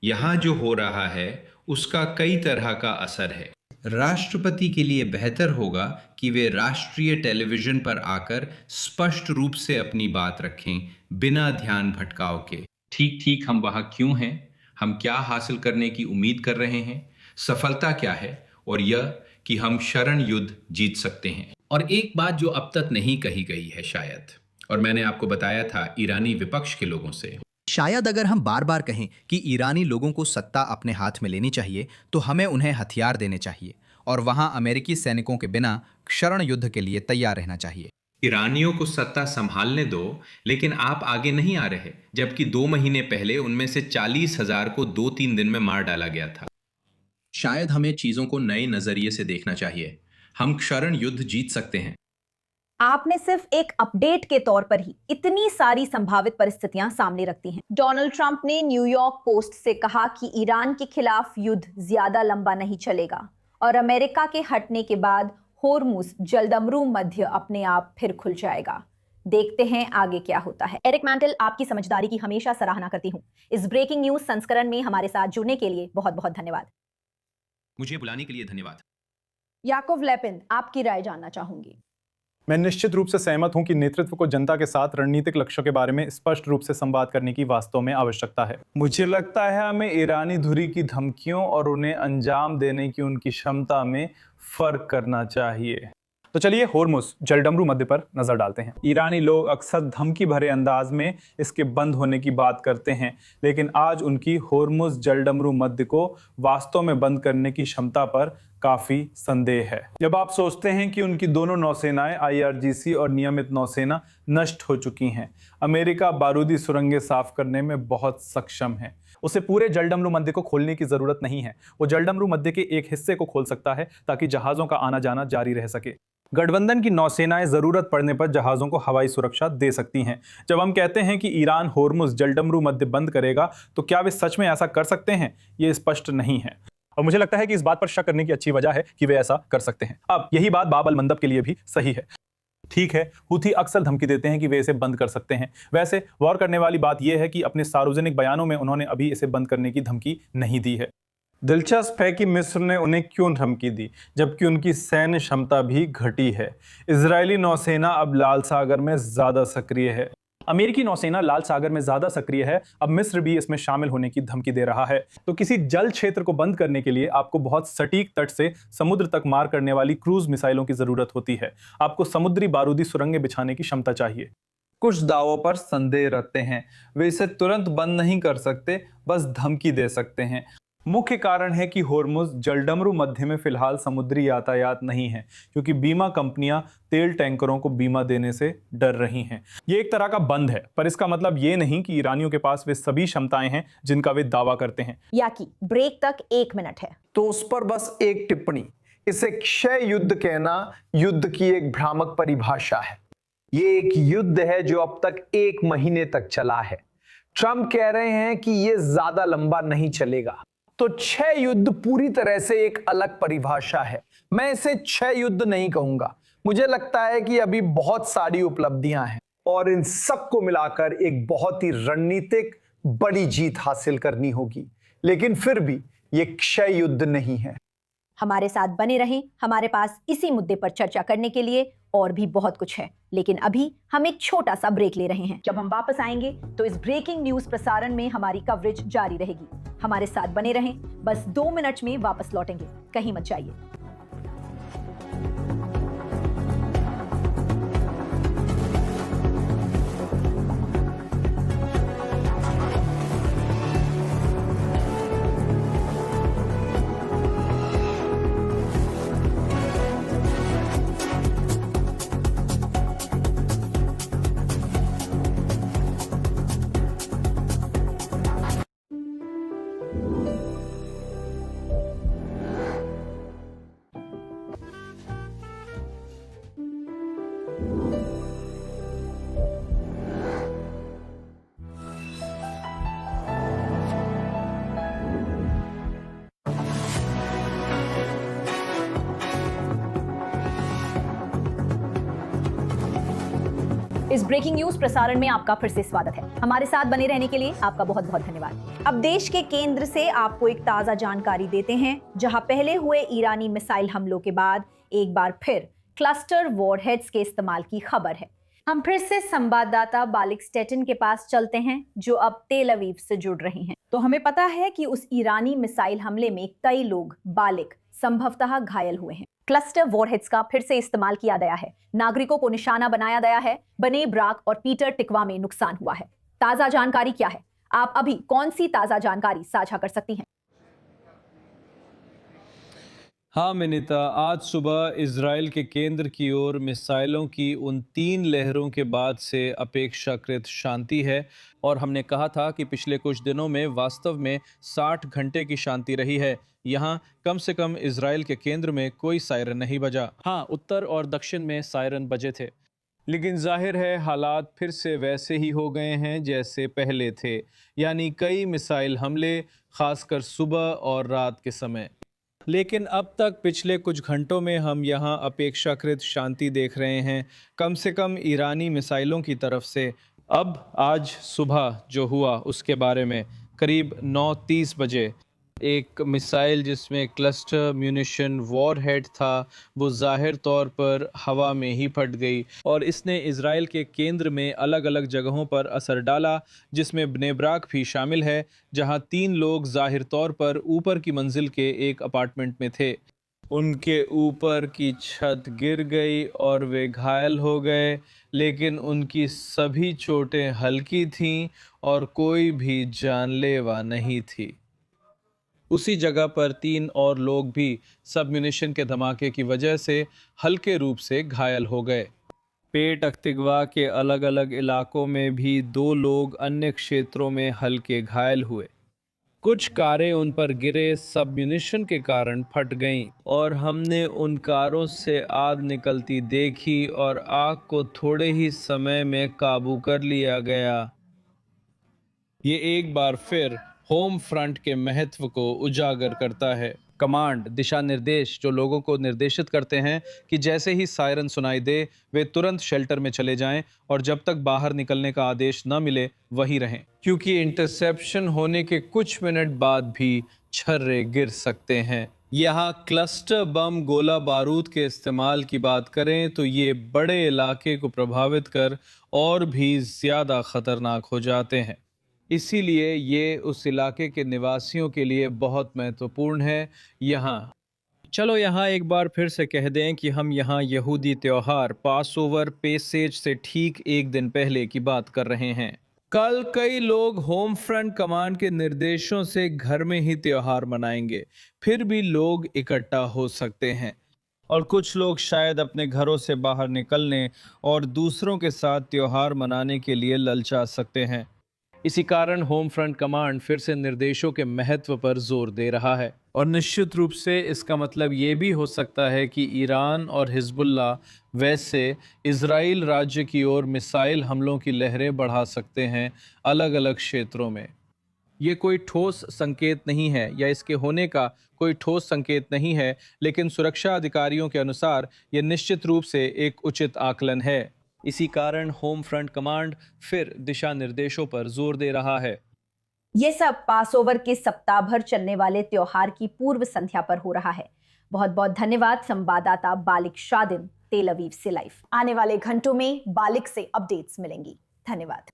यहाँ जो हो रहा है उसका कई तरह का असर है। राष्ट्रपति के लिए बेहतर होगा कि वे राष्ट्रीय टेलीविजन पर आकर स्पष्ट रूप से अपनी बात रखें, बिना ध्यान भटकाव के। ठीक हम वहां क्यों हैं, हम क्या हासिल करने की उम्मीद कर रहे हैं, सफलता क्या है, और यह कि हम शरण युद्ध जीत सकते हैं। और एक बात जो अब तक नहीं कही गई है शायद, और मैंने आपको बताया था ईरानी विपक्ष के लोगों से, शायद अगर हम बार बार कहें कि ईरानी लोगों को सत्ता अपने हाथ में लेनी चाहिए तो हमें उन्हें हथियार देने चाहिए और वहां अमेरिकी सैनिकों के बिना शरण युद्ध के लिए तैयार रहना चाहिए। ईरानियों को सत्ता संभालने दो, लेकिन आप आगे नहीं आ रहे, जबकि 2 महीने पहले उनमें से 40,000 को 2-3 दिन में मार डाला गया था। शायद हमें चीजों को नए नजरिए से देखना चाहिए। हम शरण युद्ध जीत सकते हैं। आपने सिर्फ एक अपडेट के तौर पर ही इतनी सारी संभावित परिस्थितियां सामने रखती हैं। डोनाल्ड ट्रंप ने न्यूयॉर्क पोस्ट से कहा कि ईरान के खिलाफ युद्ध ज्यादा लंबा नहीं चलेगा और अमेरिका के हटने के बाद होर्मुज जलडमरू मध्य अपने आप फिर खुल जाएगा। देखते हैं आगे क्या होता है। एरिक मैंटल, आपकी समझदारी की हमेशा सराहना करती हूं। इस ब्रेकिंग न्यूज संस्करण में हमारे साथ जुड़ने के लिए बहुत बहुत धन्यवाद। मुझे बुलाने के लिए धन्यवाद। याकूब लेपिन, आपकी राय जानना चाहूंगी। मैं निश्चित रूप से सहमत हूं कि नेतृत्व को जनता के साथ रणनीतिक लक्ष्यों के बारे में स्पष्ट रूप से संवाद करने की वास्तव में आवश्यकता है। मुझे लगता है हमें ईरानी धुरी की धमकियों और उन्हें अंजाम देने की उनकी क्षमता में फर्क करना चाहिए। तो चलिए होर्मुज जलडमरू मध्य पर नजर डालते हैं। ईरानी लोग अक्सर धमकी भरे अंदाज में इसके बंद होने की बात करते हैं, लेकिन आज उनकी होर्मुज जलडमरू मध्य को वास्तव में बंद करने की क्षमता पर काफी संदेह है। जब आप सोचते हैं कि उनकी दोनों नौसेनाएं IRGC और नियमित नौसेना नष्ट हो चुकी हैं, अमेरिका बारूदी सुरंगें साफ करने में बहुत सक्षम है। उसे पूरे जलडमरू मध्य को खोलने की जरूरत नहीं है। वो जलडमरू मध्य के एक हिस्से को खोल सकता है ताकि जहाजों का आना जाना जारी रह सके। गठबंधन की नौसेनाएं जरूरत पड़ने पर जहाजों को हवाई सुरक्षा दे सकती हैं। जब हम कहते हैं कि ईरान होर्मुज जलडमरू मध्य बंद करेगा, तो क्या वे सच में ऐसा कर सकते हैं? ये स्पष्ट नहीं है और मुझे लगता है कि इस बात पर शक करने की अच्छी वजह है कि वे ऐसा कर सकते हैं। अब यही बात बाब अल मंदब के लिए भी सही है। ठीक है, हुथी अक्सर धमकी देते हैं कि वे इसे बंद कर सकते हैं। वैसे गौर करने वाली बात यह है कि अपने सार्वजनिक बयानों में उन्होंने अभी इसे बंद करने की धमकी नहीं दी है। दिलचस्प है कि मिस्र ने उन्हें क्यों धमकी दी, जबकि उनकी सैन्य क्षमता भी घटी है। इजरायली नौसेना अब लाल सागर में ज्यादा सक्रिय है। अमेरिकी नौसेना लाल सागर में ज्यादा सक्रिय है। अब मिस्र भी इसमें शामिल होने की धमकी दे रहा है। तो किसी जल क्षेत्र को बंद करने के लिए आपको बहुत सटीक तट से समुद्र तक मार करने वाली क्रूज मिसाइलों की जरूरत होती है। आपको समुद्री बारूदी सुरंगें बिछाने की क्षमता चाहिए। कुछ दावों पर संदेह रखते हैं, वे इसे तुरंत बंद नहीं कर सकते, बस धमकी दे सकते हैं। मुख्य कारण है कि होर्मुज जलडमरू मध्य में फिलहाल समुद्री यातायात नहीं है, क्योंकि बीमा कंपनियां तेल टैंकरों को बीमा देने से डर रही हैं। ये एक तरह का बंद है, पर इसका मतलब ये नहीं कि ईरानियों के पास वे सभी क्षमताएं हैं जिनका वे दावा करते हैं। याकी ब्रेक तक 1 मिनट है। तो उस पर बस एक टिप्पणी, इसे क्षय युद्ध कहना युद्ध की एक भ्रामक परिभाषा है। ये एक युद्ध है जो अब तक 1 महीने तक चला है। ट्रंप कह रहे हैं कि ये ज्यादा लंबा नहीं चलेगा। तो क्षय युद्ध पूरी तरह से एक अलग परिभाषा है। मैं इसे क्षय युद्ध नहीं कहूंगा। मुझे लगता है कि अभी बहुत सारी उपलब्धियां हैं और इन सबको मिलाकर एक बहुत ही रणनीतिक बड़ी जीत हासिल करनी होगी, लेकिन फिर भी ये क्षय युद्ध नहीं है। हमारे साथ बने रहें, हमारे पास इसी मुद्दे पर चर्चा करने के लिए और भी बहुत कुछ है, लेकिन अभी हम एक छोटा सा ब्रेक ले रहे हैं। जब हम वापस आएंगे तो इस ब्रेकिंग न्यूज प्रसारण में हमारी कवरेज जारी रहेगी। हमारे साथ बने रहें, बस 2 मिनट में वापस लौटेंगे, कहीं मत जाइए। इस ब्रेकिंग न्यूज प्रसारण में आपका फिर से स्वागत है। हमारे साथ बने रहने के लिए आपका बहुत बहुत धन्यवाद। अब देश के केंद्र से आपको एक ताजा जानकारी देते हैं, जहां पहले हुए ईरानी मिसाइल हमलों के बाद एक बार फिर क्लस्टर वॉरहेड्स के इस्तेमाल की खबर है। हम फिर से संवाददाता बालिक स्टेटिन के पास चलते हैं, जो अब तेल अवीव से जुड़ रही हैं। तो हमें पता है कि उस ईरानी मिसाइल हमले में कई लोग बालिक संभवतः घायल हुए हैं। क्लस्टर वॉरहेड्स का फिर से इस्तेमाल किया गया है, नागरिकों को निशाना बनाया गया है। बने ब्राक और पीटर टिकवा में नुकसान हुआ है। ताजा जानकारी क्या है? आप अभी कौन सी ताजा जानकारी साझा कर सकती हैं? हाँ मिनिता, आज सुबह इजराइल के केंद्र की ओर मिसाइलों की उन 3 लहरों के बाद से अपेक्षाकृत शांति है, और हमने कहा था कि पिछले कुछ दिनों में वास्तव में 60 घंटे की शांति रही है। यहाँ कम से कम इजराइल के केंद्र में कोई सायरन नहीं बजा। हाँ, उत्तर और दक्षिण में सायरन बजे थे, लेकिन जाहिर है हालात फिर से वैसे ही हो गए हैं जैसे पहले थे, यानी कई मिसाइल हमले, खासकर सुबह और रात के समय। लेकिन अब तक पिछले कुछ घंटों में हम यहाँ अपेक्षाकृत शांति देख रहे हैं, कम से कम ईरानी मिसाइलों की तरफ से। अब आज सुबह जो हुआ उसके बारे में, करीब 9:30 बजे एक मिसाइल जिसमें क्लस्टर म्यूनिशन वॉरहेड था, वो जाहिर तौर पर हवा में ही फट गई और इसने इजराइल के केंद्र में अलग अलग जगहों पर असर डाला, जिसमें बने ब्राक भी शामिल है, जहां 3 लोग जाहिर तौर पर ऊपर की मंजिल के एक अपार्टमेंट में थे। उनके ऊपर की छत गिर गई और वे घायल हो गए, लेकिन उनकी सभी चोटें हल्की थीं और कोई भी जानलेवा नहीं थी। उसी जगह पर 3 और लोग भी सबम्यूनिशन के धमाके की वजह से हल्के रूप से घायल हो गए। पेट अख्तिगवा के अलग अलग इलाकों में भी 2 लोग अन्य क्षेत्रों में हल्के घायल हुए। कुछ कारें उन पर गिरे सबम्यूनिशन के कारण फट गईं और हमने उन कारों से आग निकलती देखी और आग को थोड़े ही समय में काबू कर लिया गया। ये एक बार फिर होम फ्रंट के महत्व को उजागर करता है। कमांड दिशा निर्देश जो लोगों को निर्देशित करते हैं कि जैसे ही सायरन सुनाई दे वे तुरंत शेल्टर में चले जाएं और जब तक बाहर निकलने का आदेश न मिले वहीं रहें, क्योंकि इंटरसेप्शन होने के कुछ मिनट बाद भी छर्रे गिर सकते हैं। यहाँ क्लस्टर बम गोला बारूद के इस्तेमाल की बात करें तो ये बड़े इलाके को प्रभावित कर और भी ज़्यादा ख़तरनाक हो जाते हैं। इसीलिए ये उस इलाके के निवासियों के लिए बहुत महत्वपूर्ण है। चलो यहाँ एक बार फिर से कह दें कि हम यहाँ यहूदी त्योहार पासओवर पेसेज से ठीक एक दिन पहले की बात कर रहे हैं। कल कई लोग होम फ्रंट कमांड के निर्देशों से घर में ही त्योहार मनाएंगे, फिर भी लोग इकट्ठा हो सकते हैं और कुछ लोग शायद अपने घरों से बाहर निकलने और दूसरों के साथ त्योहार मनाने के लिए ललचा सकते हैं। इसी कारण होम फ्रंट कमांड फिर से निर्देशों के महत्व पर जोर दे रहा है और निश्चित रूप से इसका मतलब ये भी हो सकता है कि ईरान और हिजबुल्ला वैसे इजराइल राज्य की ओर मिसाइल हमलों की लहरें बढ़ा सकते हैं अलग अलग क्षेत्रों में। ये कोई ठोस संकेत नहीं है या इसके होने का कोई ठोस संकेत नहीं है, लेकिन सुरक्षा अधिकारियों के अनुसार यह निश्चित रूप से एक उचित आकलन है। इसी कारण होम फ्रंट कमांड फिर दिशा निर्देशों पर जोर दे रहा है। ये सब पासओवर के सप्ताह भर चलने वाले त्योहार की पूर्व संध्या पर हो रहा है। बहुत बहुत धन्यवाद संवाददाता बालिक शादिन तेल अवीव से लाइव। आने वाले घंटों में बालिक से अपडेट्स मिलेंगी। धन्यवाद।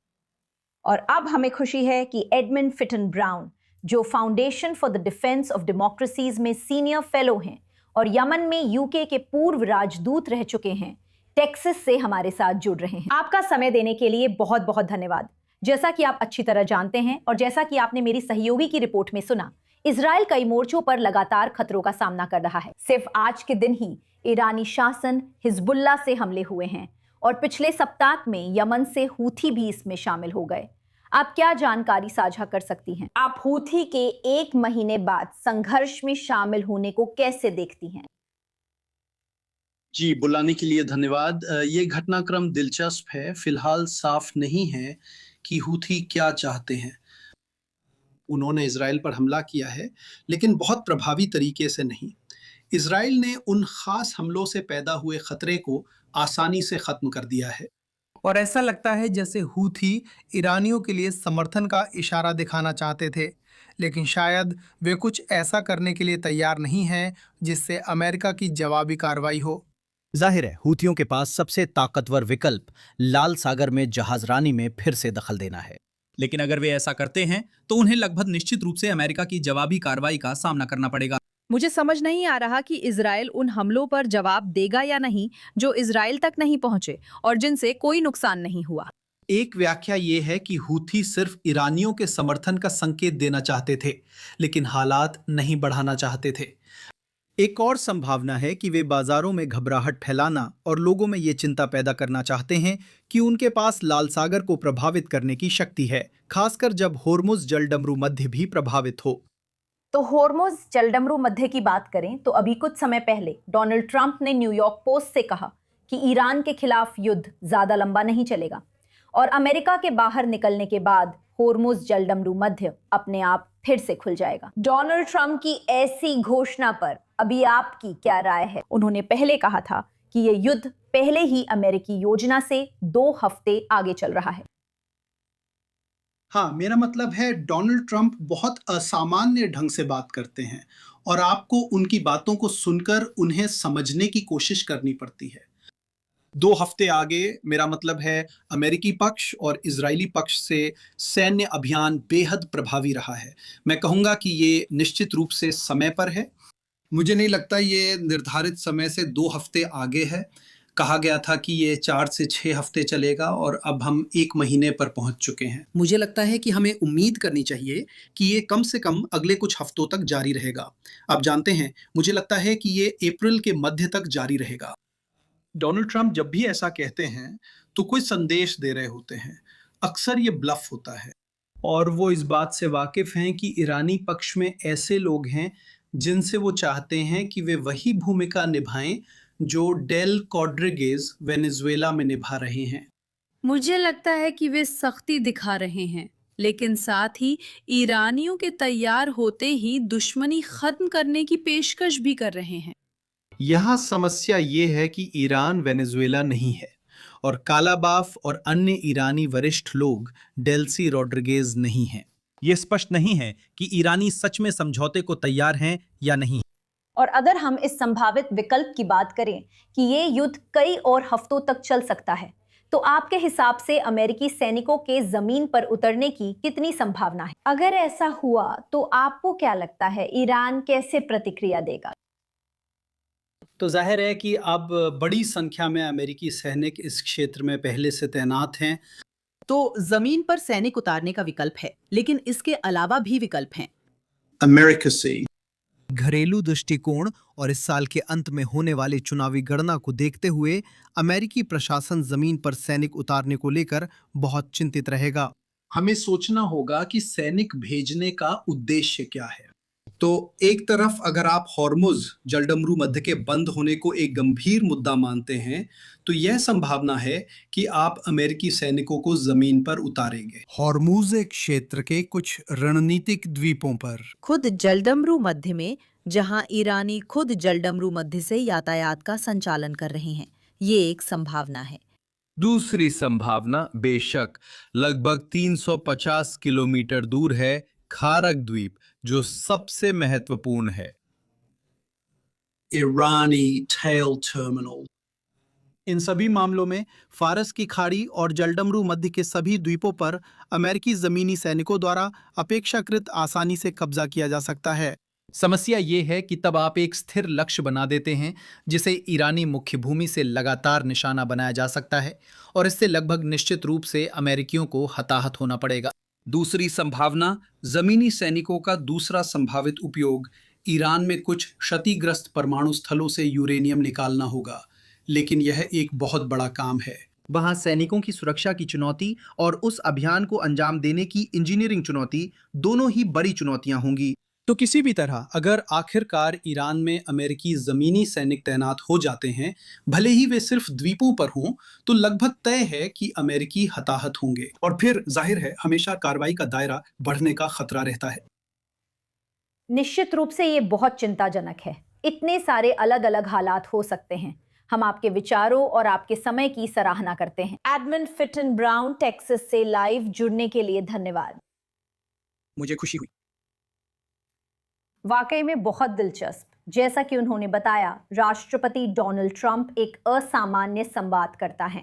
और अब हमें खुशी है कि एडमंड फिटन ब्राउन, जो foundation for the defence of democracies में सीनियर फेलो हैं और यमन में यूके के पूर्व राजदूत रह चुके हैं, टेक्सास से हमारे साथ जुड़ रहे हैं। आपका समय देने के लिए बहुत बहुत धन्यवाद। जैसा कि आप अच्छी तरह जानते हैं और जैसा कि आपने मेरी सहयोगी की रिपोर्ट में सुना, इजराइल कई मोर्चों पर लगातार खतरों का सामना कर रहा है। सिर्फ आज के दिन ही ईरानी शासन हिजबुल्ला से हमले हुए हैं और पिछले सप्ताह में यमन से हूथी भी इसमें शामिल हो गए। आप क्या जानकारी साझा कर सकती हैं? आप हूथी के 1 महीने बाद संघर्ष में शामिल होने को कैसे देखती हैं? जी, बुलाने के लिए धन्यवाद। ये घटनाक्रम दिलचस्प है। फिलहाल साफ नहीं है कि हूथी क्या चाहते हैं। उन्होंने इजराइल पर हमला किया है, लेकिन बहुत प्रभावी तरीके से नहीं। इजराइल ने उन खास हमलों से पैदा हुए खतरे को आसानी से खत्म कर दिया है। और ऐसा लगता है जैसे हूथी ईरानियों के लिए समर्थन का इशारा दिखाना चाहते थे, लेकिन शायद वे कुछ ऐसा करने के लिए तैयार नहीं हैं जिससे अमेरिका की जवाबी कार्रवाई हो। जाहिर है हूथियों के पास सबसे ताकतवर विकल्प लाल सागर में जहाजरानी में फिर से दखल देना है। लेकिन अगर वे ऐसा करते हैं तो उन्हें लगभग निश्चित रूप से अमेरिका की जवाबी कार्रवाई का सामना करना पड़ेगा। मुझे समझ नहीं आ रहा कि इजराइल उन हमलों पर जवाब देगा या नहीं जो इजराइल तक नहीं पहुंचे और जिनसे कोई नुकसान नहीं हुआ। एक व्याख्या ये है कि हूथी सिर्फ ईरानियों के समर्थन का संकेत देना चाहते थे, लेकिन हालात नहीं बढ़ाना चाहते थे। एक और संभावना है कि वे बाजारों में घबराहट फैलाना और लोगों में ये चिंता पैदा करना चाहते हैं कि उनके पास लाल सागर को प्रभावित करने की शक्ति है, खासकर जब होर्मुज जलडमरू मध्य भी प्रभावित हो। तो होर्मुज जलडमरू मध्य की बात करें तो अभी कुछ समय पहले डोनाल्ड ट्रंप ने न्यूयॉर्क पोस्ट से कहा कि ईरान के खिलाफ युद्ध ज्यादा लंबा नहीं चलेगा और अमेरिका के बाहर निकलने के बाद होर्मुज जलडमरू मध्य अपने आप फिर से खुल जाएगा। डोनाल्ड ट्रंप की ऐसी घोषणा पर अभी आपकी क्या राय है? उन्होंने पहले कहा था कि ये युद्ध पहले ही अमेरिकी योजना से 2 हफ्ते आगे चल रहा है। हाँ, मेरा मतलब है डोनाल्ड ट्रंप बहुत असामान्य ढंग से बात करते हैं और आपको उनकी बातों को सुनकर उन्हें समझने की कोशिश करनी पड़ती है। 2 हफ्ते आगे मेरा मतलब है अमेरिकी पक्ष और इजरायली पक्ष से सैन्य अभियान बेहद प्रभावी रहा है। मैं कहूँगा कि ये निश्चित रूप से समय पर है। मुझे नहीं लगता ये निर्धारित समय से 2 हफ्ते आगे है। कहा गया था कि ये 4 से 6 हफ्ते चलेगा और अब हम 1 महीने पर पहुंच चुके हैं। मुझे लगता है कि हमें उम्मीद करनी चाहिए कि ये कम से कम अगले कुछ हफ्तों तक जारी रहेगा। आप जानते हैं, मुझे लगता है कि ये अप्रैल के मध्य तक जारी रहेगा। डोनाल्ड ट्रंप जब भी ऐसा कहते हैं तो कोई संदेश दे रहे होते हैं। अक्सर ये ब्लफ होता है और वो इस बात से वाकिफ हैं कि ईरानी पक्ष में ऐसे लोग हैं जिनसे वो चाहते हैं कि वे वही भूमिका निभाएं जो डेल रॉड्रिगेज वेनेजुएला में निभा रहे हैं। मुझे लगता है कि वे सख्ती दिखा रहे हैं, लेकिन साथ ही ईरानियों के तैयार होते ही दुश्मनी खत्म करने की पेशकश भी कर रहे हैं। यहाँ समस्या ये है कि ईरान वेनेजुएला नहीं है और कालाबाफ और अन्य ईरानी वरिष्ठ लोग डेल्सी रॉड्रिगेज नहीं हैं। ये स्पष्ट नहीं है कि ईरानी सच में समझौते को तैयार हैं या नहीं। और अगर हम इस संभावित विकल्प की बात करें कि ये युद्ध कई और हफ्तों तक चल सकता है, तो आपके हिसाब से अमेरिकी सैनिकों के जमीन पर उतरने की कितनी संभावना है? अगर ऐसा हुआ तो आपको क्या लगता है ईरान कैसे प्रतिक्रिया देगा? तो जाहिर है कि अब बड़ी संख्या में अमेरिकी सैनिक इस क्षेत्र में पहले से तैनात हैं। तो जमीन पर सैनिक उतारने का विकल्प है, लेकिन इसके अलावा भी विकल्प हैं। अमेरिका से घरेलू दृष्टिकोण और इस साल के अंत में होने वाली चुनावी गणना को देखते हुए अमेरिकी प्रशासन जमीन पर सैनिक उतारने को लेकर बहुत चिंतित रहेगा। हमें सोचना होगा कि सैनिक भेजने का उद्देश्य क्या है। तो एक तरफ अगर आप हॉर्मुज जलडमरू मध्य के बंद होने को एक गंभीर मुद्दा मानते हैं, तो यह संभावना है कि आप अमेरिकी सैनिकों को जमीन पर उतारेंगे। हॉर्मुज क्षेत्र के कुछ रणनीतिक द्वीपों पर खुद जलडमरू मध्य में, जहां ईरानी खुद जलडमरू मध्य से यातायात का संचालन कर रहे हैं, ये एक संभावना है। दूसरी संभावना बेशक लगभग 350 किलोमीटर दूर है खारक द्वीप, जो सबसे महत्वपूर्ण है। ईरानी टेल टर्मिनल। इन सभी मामलों में फारस की खाड़ी और जलडमरू मध्य के सभी द्वीपों पर अमेरिकी जमीनी सैनिकों द्वारा अपेक्षाकृत आसानी से कब्जा किया जा सकता है। समस्या ये है कि तब आप एक स्थिर लक्ष्य बना देते हैं जिसे ईरानी मुख्य भूमि से लगातार निशाना बनाया जा सकता है, और इससे लगभग निश्चित रूप से अमेरिकियों को हताहत होना पड़ेगा। दूसरी संभावना, जमीनी सैनिकों का दूसरा संभावित उपयोग, ईरान में कुछ क्षतिग्रस्त परमाणु स्थलों से यूरेनियम निकालना होगा, लेकिन यह एक बहुत बड़ा काम है। वहां सैनिकों की सुरक्षा की चुनौती और उस अभियान को अंजाम देने की इंजीनियरिंग चुनौती, दोनों ही बड़ी चुनौतियां होंगी। तो किसी भी तरह अगर आखिरकार ईरान में अमेरिकी जमीनी सैनिक तैनात हो जाते हैं, भले ही वे सिर्फ द्वीपों पर हों, तो लगभग तय है कि अमेरिकी हताहत होंगे, और फिर जाहिर है हमेशा कार्रवाई का दायरा बढ़ने का खतरा रहता है। निश्चित रूप से ये बहुत चिंताजनक है। इतने सारे अलग अलग हालात हो सकते हैं। हम आपके विचारों और आपके समय की सराहना करते हैं। एडमंड फिटन ब्राउन टेक्सास से लाइव जुड़ने के लिए धन्यवाद। मुझे खुशी हुई। वाकई में बहुत दिलचस्प। जैसा कि उन्होंने बताया, राष्ट्रपति डोनाल्ड ट्रंप एक असामान्य संवाद करता है।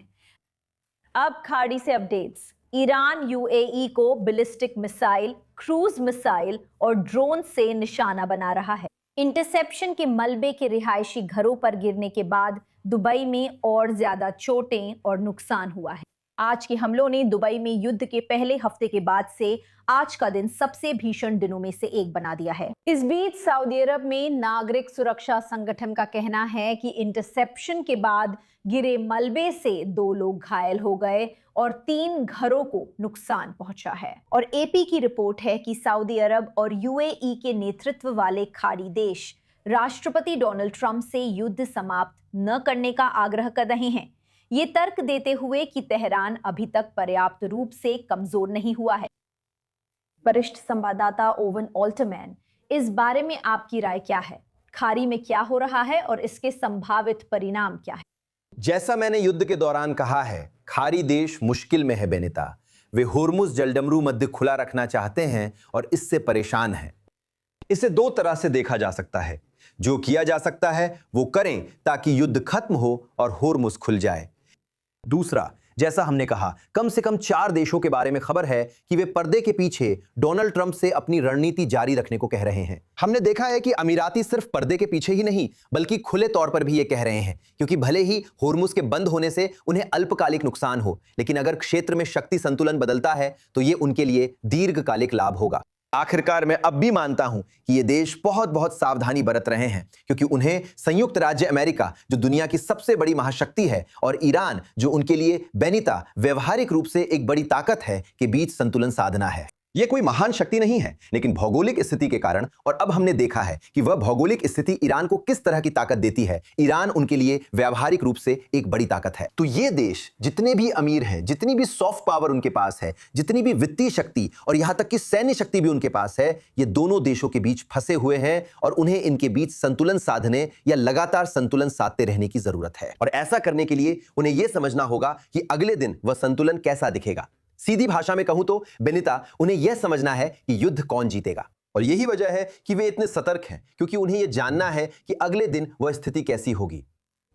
अब खाड़ी से अपडेट्स। ईरान यूएई को बैलिस्टिक मिसाइल, क्रूज मिसाइल और ड्रोन से निशाना बना रहा है। इंटरसेप्शन के मलबे के रिहायशी घरों पर गिरने के बाद दुबई में और ज्यादा चोटें और नुकसान हुआ है। आज के हमलों ने दुबई में युद्ध के पहले हफ्ते के बाद से आज का दिन सबसे भीषण दिनों में से एक बना दिया है। इस बीच सऊदी अरब में नागरिक सुरक्षा संगठन का कहना है कि इंटरसेप्शन के बाद गिरे मलबे से 2 लोग घायल हो गए और 3 घरों को नुकसान पहुंचा है। और एपी की रिपोर्ट है कि सऊदी अरब और यूएई के नेतृत्व वाले खाड़ी देश राष्ट्रपति डोनाल्ड ट्रंप से युद्ध समाप्त न करने का आग्रह कर रहे हैं, ये तर्क देते हुए कि तेहरान अभी तक पर्याप्त रूप से कमजोर नहीं हुआ है। वरिष्ठ संवाददाता ओवन ऑल्टरमैन, इस बारे में आपकी राय क्या है? खाड़ी में क्या हो रहा है और इसके संभावित परिणाम क्या है? जैसा मैंने युद्ध के दौरान कहा है, खाड़ी देश मुश्किल में है बेनिता। वे होर्मुज जलडमरू मध्य खुला रखना चाहते हैं और इससे परेशान हैं। इसे 2 तरह से देखा जा सकता है। जो किया जा सकता है वो करें ताकि युद्ध खत्म हो और होर्मुज खुल जाए। दूसरा, जैसा हमने कहा, कम से कम 4 देशों के बारे में खबर है कि वे पर्दे के पीछे डोनाल्ड ट्रंप से अपनी रणनीति जारी रखने को कह रहे हैं। हमने देखा है कि अमीराती सिर्फ पर्दे के पीछे ही नहीं, बल्कि खुले तौर पर भी ये कह रहे हैं, क्योंकि भले ही होर्मुज के बंद होने से उन्हें अल्पकालिक नुकसान हो, लेकिन अगर क्षेत्र में शक्ति संतुलन बदलता है तो ये उनके लिए दीर्घकालिक लाभ होगा। आखिरकार मैं अब भी मानता हूं कि ये देश बहुत बहुत सावधानी बरत रहे हैं, क्योंकि उन्हें संयुक्त राज्य अमेरिका, जो दुनिया की सबसे बड़ी महाशक्ति है, और ईरान, जो उनके लिए बेनिता व्यवहारिक रूप से एक बड़ी ताकत है, के बीच संतुलन साधना है। यह कोई महान शक्ति नहीं है, लेकिन भौगोलिक स्थिति के कारण, और अब हमने देखा है कि वह भौगोलिक स्थिति ईरान को किस तरह की ताकत देती है। ईरान उनके लिए व्यवहारिक रूप से एक बड़ी ताकत है। तो ये देश जितने भी अमीर हैं, जितनी भी सॉफ्ट पावर उनके पास है, जितनी भी वित्तीय शक्ति और यहां तक कि सैन्य शक्ति भी उनके पास है, ये दोनों देशों के बीच फंसे हुए हैं और उन्हें इनके बीच संतुलन साधने या लगातार संतुलन साधते रहने की जरूरत है। और ऐसा करने के लिए उन्हें यह समझना होगा कि अगले दिन वह संतुलन कैसा दिखेगा। सीधी भाषा में कहूं तो बेनिता, उन्हें यह समझना है कि युद्ध कौन जीतेगा, और यही वजह है कि वे इतने सतर्क हैं, क्योंकि उन्हें यह जानना है कि अगले दिन वह स्थिति कैसी होगी।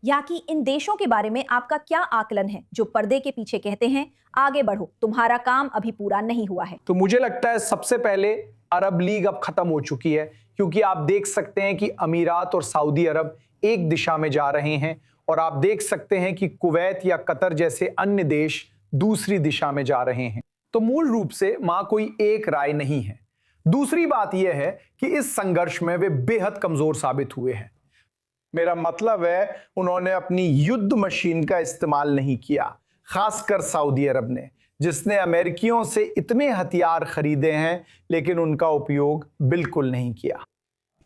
या कि इन देशों के बारे में आपका क्या आकलन है जो पर्दे के पीछे कहते हैं आगे बढ़ो, तुम्हारा काम अभी पूरा नहीं हुआ है? तो मुझे लगता है सबसे पहले अरब लीग अब खत्म हो चुकी है, क्योंकि आप देख सकते हैं कि अमीरात और सऊदी अरब एक दिशा में जा रहे हैं, और आप देख सकते हैं कि कुवैत या कतर जैसे अन्य देश दूसरी दिशा में जा रहे हैं। तो मूल रूप से वहां कोई एक राय नहीं है। दूसरी बात यह है कि इस संघर्ष में वे बेहद कमजोर साबित हुए हैं। मेरा मतलब है उन्होंने अपनी युद्ध मशीन का इस्तेमाल नहीं किया, खासकर सऊदी अरब ने, जिसने अमेरिकियों से इतने हथियार खरीदे हैं लेकिन उनका उपयोग बिल्कुल नहीं किया।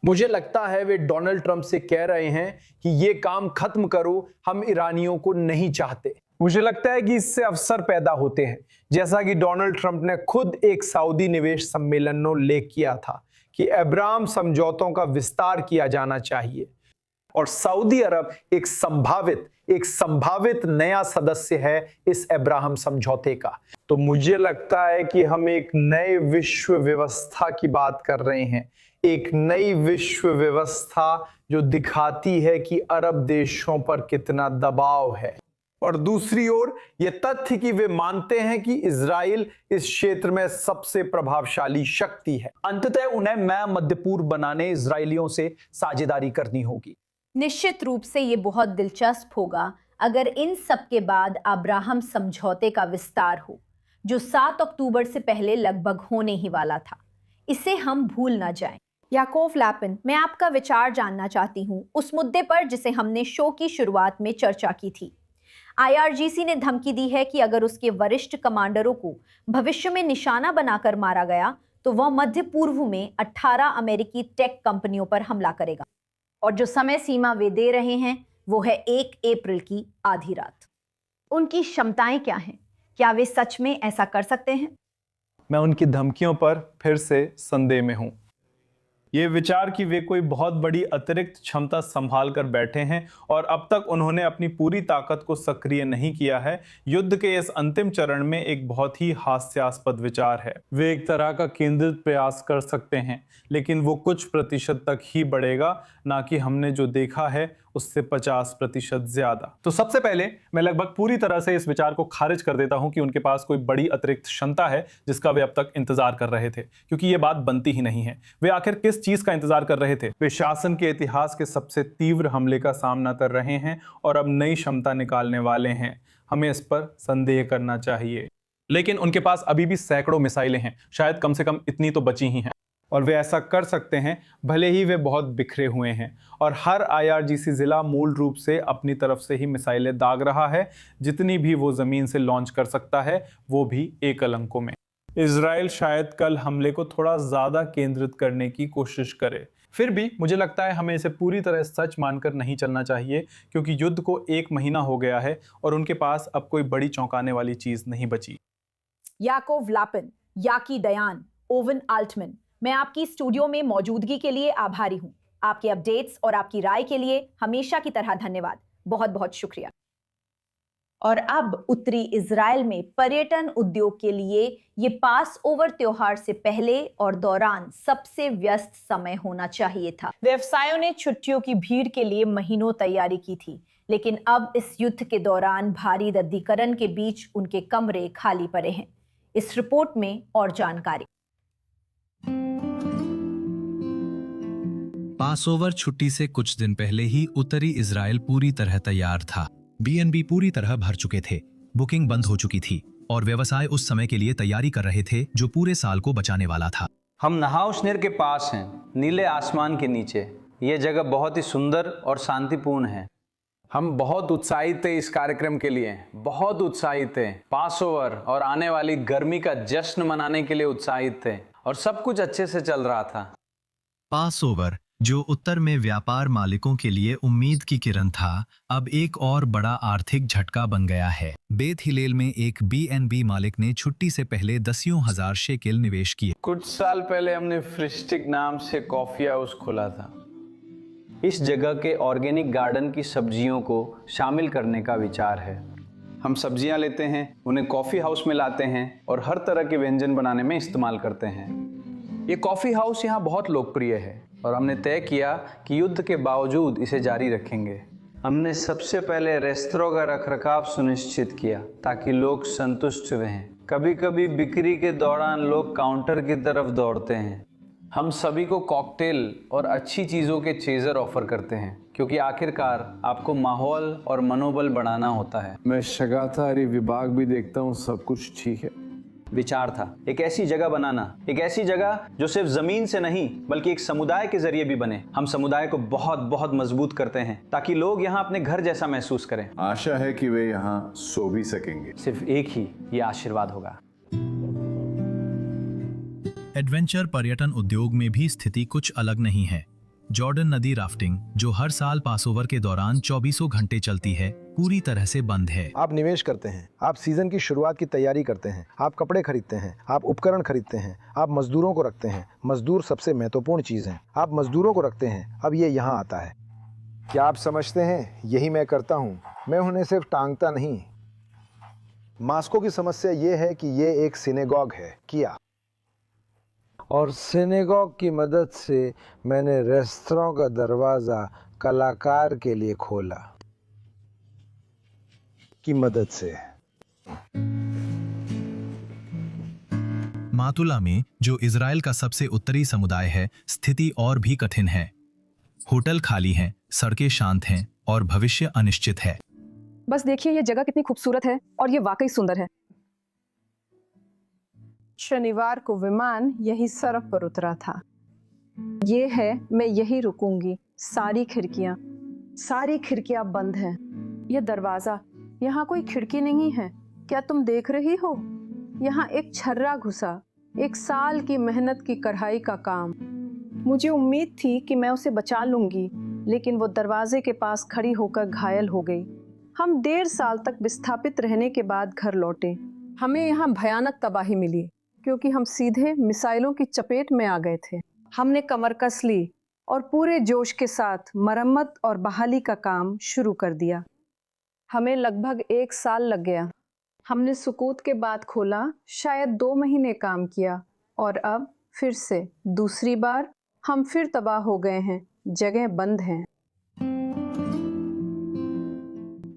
मुझे लगता है वे डोनाल्ड ट्रंप से कह रहे हैं कि ये काम खत्म करो, हम ईरानियों को नहीं चाहते। मुझे लगता है कि इससे अवसर पैदा होते हैं, जैसा कि डोनाल्ड ट्रंप ने खुद एक सऊदी निवेश सम्मेलन में उल्लेख किया था कि अब्राहम समझौतों का विस्तार किया जाना चाहिए, और सऊदी अरब एक संभावित नया सदस्य है इस अब्राहम समझौते का। तो मुझे लगता है कि हम एक नए विश्व व्यवस्था की बात कर रहे हैं, एक नई विश्व व्यवस्था जो दिखाती है कि अरब देशों पर कितना दबाव है, और दूसरी ओर यह तथ्य कि वे मानते हैं कि इजराइल इस क्षेत्र में सबसे प्रभावशाली शक्ति है। अंततः उन्हें नया मध्य पूर्व बनाने इजरायलियों से साझेदारी करनी होगी। निश्चित रूप से ये बहुत दिलचस्प होगा अगर इन सब के बाद अब्राहम समझौते का विस्तार हो, जो 7 अक्टूबर से पहले लगभग होने ही वाला था। इसे हम भूल ना जाएं। याकोव लैपिन, मैं आपका विचार जानना चाहती हूँ उस मुद्दे पर जिसे हमने शो की शुरुआत में चर्चा की थी। IRGC ने धमकी दी है कि अगर उसके वरिष्ठ कमांडरों को भविष्य में निशाना बनाकर मारा गया तो वह मध्य पूर्व में 18 अमेरिकी टेक कंपनियों पर हमला करेगा, और जो समय सीमा वे दे रहे हैं वो है 1 अप्रैल की आधी रात। उनकी क्षमताएं क्या हैं? क्या वे सच में ऐसा कर सकते हैं? मैं उनकी धमकियों पर फिर से संदेह में हूं। ये विचार कि वे कोई बहुत बड़ी अतिरिक्त क्षमता संभाल कर बैठे हैं और अब तक उन्होंने अपनी पूरी ताकत को सक्रिय नहीं किया है, युद्ध के इस अंतिम चरण में एक बहुत ही हास्यास्पद विचार है। वे एक तरह का केंद्रित प्रयास कर सकते हैं, लेकिन वो कुछ प्रतिशत तक ही बढ़ेगा, ना कि हमने जो देखा है उससे 50% ज्यादा। तो सबसे पहले मैं लगभग पूरी तरह से इस विचार को खारिज कर देता हूं कि उनके पास कोई बड़ी अतिरिक्त क्षमता है जिसका वे अब तक इंतजार कर रहे थे, क्योंकि ये बात बनती ही नहीं है। वे आखिर किस चीज का इंतजार कर रहे थे? वे शासन के इतिहास के सबसे तीव्र हमले का सामना कर रहे हैं और अब नई क्षमता निकालने वाले हैं। हमें इस पर संदेह करना चाहिए। लेकिन उनके पास अभी भी सैकड़ों मिसाइलें हैं, शायद कम से कम इतनी तो बची ही हैं, और वे ऐसा कर सकते हैं भले ही वे बहुत बिखरे हुए हैं। और हर IRGC जिला मूल रूप से अपनी तरफ से ही मिसाइलें दाग रहा है, जितनी भी वो ज़मीन से लॉन्च कर सकता है, वो भी एकल अंकों में। इजराइल शायद कल हमले को थोड़ा ज़्यादा केंद्रित करने की कोशिश करे। फिर भी मुझे लगता है हमें इसे पूरी तरह सच मानकर नहीं चलना चाहिए, क्योंकि युद्ध को 1 महीना हो गया है और उनके पास अब कोई बड़ी चौंकाने वाली चीज़ नहीं बची। याकोव लापिन, याकी डयान, ओवन आल्टमैन, मैं आपकी स्टूडियो में मौजूदगी के लिए आभारी हूं। आपके अपडेट्स और आपकी राय के लिए हमेशा की तरह धन्यवाद। बहुत बहुत शुक्रिया। और अब उत्तरी इजराइल में पर्यटन उद्योग के लिए ये पास ओवर त्योहार से पहले और दौरान सबसे व्यस्त समय होना चाहिए था। व्यवसायों ने छुट्टियों की भीड़ के लिए महीनों तैयारी की थी, लेकिन अब इस युद्ध के दौरान भारी रद्दीकरण के बीच उनके कमरे खाली पड़े हैं। इस रिपोर्ट में और जानकारी। पासओवर छुट्टी से कुछ दिन पहले ही उत्तरी इजराइल पूरी तरह तैयार था। B&B पूरी तरह भर चुके थे, बुकिंग बंद हो चुकी थी और व्यवसाय उस समय के लिए तैयारी कर रहे थे जो पूरे साल को बचाने वाला था। हम नहाउशनेर के पास हैं, नीले आसमान के नीचे। ये जगह बहुत ही सुंदर और शांतिपूर्ण है। हम बहुत उत्साहित थे इस कार्यक्रम के लिए, बहुत उत्साहित थे। पासओवर और आने वाली गर्मी का जश्न मनाने के लिए उत्साहित थे, और सब कुछ अच्छे से चल रहा था। पासओवर, जो उत्तर में व्यापार मालिकों के लिए उम्मीद की किरण था, अब एक और बड़ा आर्थिक झटका बन गया है। बेथ हिलेल में एक B&B मालिक ने छुट्टी से पहले दसियों हजार शेकेल निवेश किए। कुछ साल पहले हमने फ्रिस्टिक नाम से कॉफी हाउस खोला था। इस जगह के ऑर्गेनिक गार्डन की सब्जियों को शामिल करने का विचार है। हम सब्जियां लेते हैं, उन्हें कॉफ़ी हाउस में लाते हैं और हर तरह के व्यंजन बनाने में इस्तेमाल करते हैं। ये कॉफ़ी हाउस यहाँ बहुत लोकप्रिय है और हमने तय किया कि युद्ध के बावजूद इसे जारी रखेंगे। हमने सबसे पहले रेस्तरां का रखरखाव सुनिश्चित किया ताकि लोग संतुष्ट रहें। कभी कभी बिक्री के दौरान लोग काउंटर की तरफ दौड़ते हैं। हम सभी को कॉकटेल और अच्छी चीज़ों के चेज़र ऑफर करते हैं क्योंकि आखिरकार आपको माहौल और मनोबल बढ़ाना होता है। मैं शाकाहारी विभाग भी देखता हूँ, सब कुछ ठीक है। विचार था एक ऐसी जगह बनाना, एक ऐसी जगह जो सिर्फ जमीन से नहीं बल्कि एक समुदाय के जरिए भी बने। हम समुदाय को बहुत बहुत मजबूत करते हैं ताकि लोग यहाँ अपने घर जैसा महसूस करें। आशा है कि वे यहाँ सो भी सकेंगे। सिर्फ एक ही ये आशीर्वाद होगा। एडवेंचर पर्यटन उद्योग में भी स्थिति कुछ अलग नहीं है। जॉर्डन नदी राफ्टिंग, जो हर साल पासओवर के दौरान 24 घंटे चलती है, पूरी तरह से बंद है। आप निवेश करते हैं, आप सीजन की शुरुआत की तैयारी करते हैं, आप कपड़े खरीदते हैं, आप उपकरण खरीदते हैं, आप मजदूरों को रखते हैं। मजदूर सबसे महत्वपूर्ण चीज है। आप मजदूरों को रखते हैं। अब ये यहाँ आता है। क्या आप समझते हैं? यही मैं करता हूँ। मैं उन्हें सिर्फ टांगता नहीं। मास्को की समस्या ये है कि ये एक सिनेगॉग है। किया और सिनेगॉग की मदद से मैंने रेस्तरां का दरवाजा कलाकार के लिए खोला। की मदद से मातुला में, जो इजराइल का सबसे उत्तरी समुदाय है, स्थिति और भी कठिन है। होटल खाली हैं, सड़कें शांत हैं और भविष्य अनिश्चित है। बस देखिए ये जगह कितनी खूबसूरत है और ये वाकई सुंदर है। शनिवार को विमान यही सड़क पर उतरा था। ये है, मैं यही रुकूंगी। सारी खिड़कियां बंद हैं। यह दरवाजा, यहाँ कोई खिड़की नहीं है। क्या तुम देख रही हो? यहाँ एक छर्रा घुसा, 1 साल की मेहनत की कढ़ाई का काम। मुझे उम्मीद थी कि मैं उसे बचा लूंगी, लेकिन वो दरवाजे के पास खड़ी होकर घायल हो गई। हम 1.5 साल तक विस्थापित रहने के बाद घर लौटे। हमें यहाँ भयानक तबाही मिली क्योंकि हम सीधे मिसाइलों की चपेट में आ गए थे। हमने कमर कस ली और पूरे जोश के साथ मरम्मत और बहाली का काम शुरू कर दिया। हमें लगभग 1 साल लग गया। हमने सुकूत के बाद खोला, शायद 2 महीने काम किया और अब फिर से दूसरी बार हम फिर तबाह हो गए हैं। जगह बंद हैं।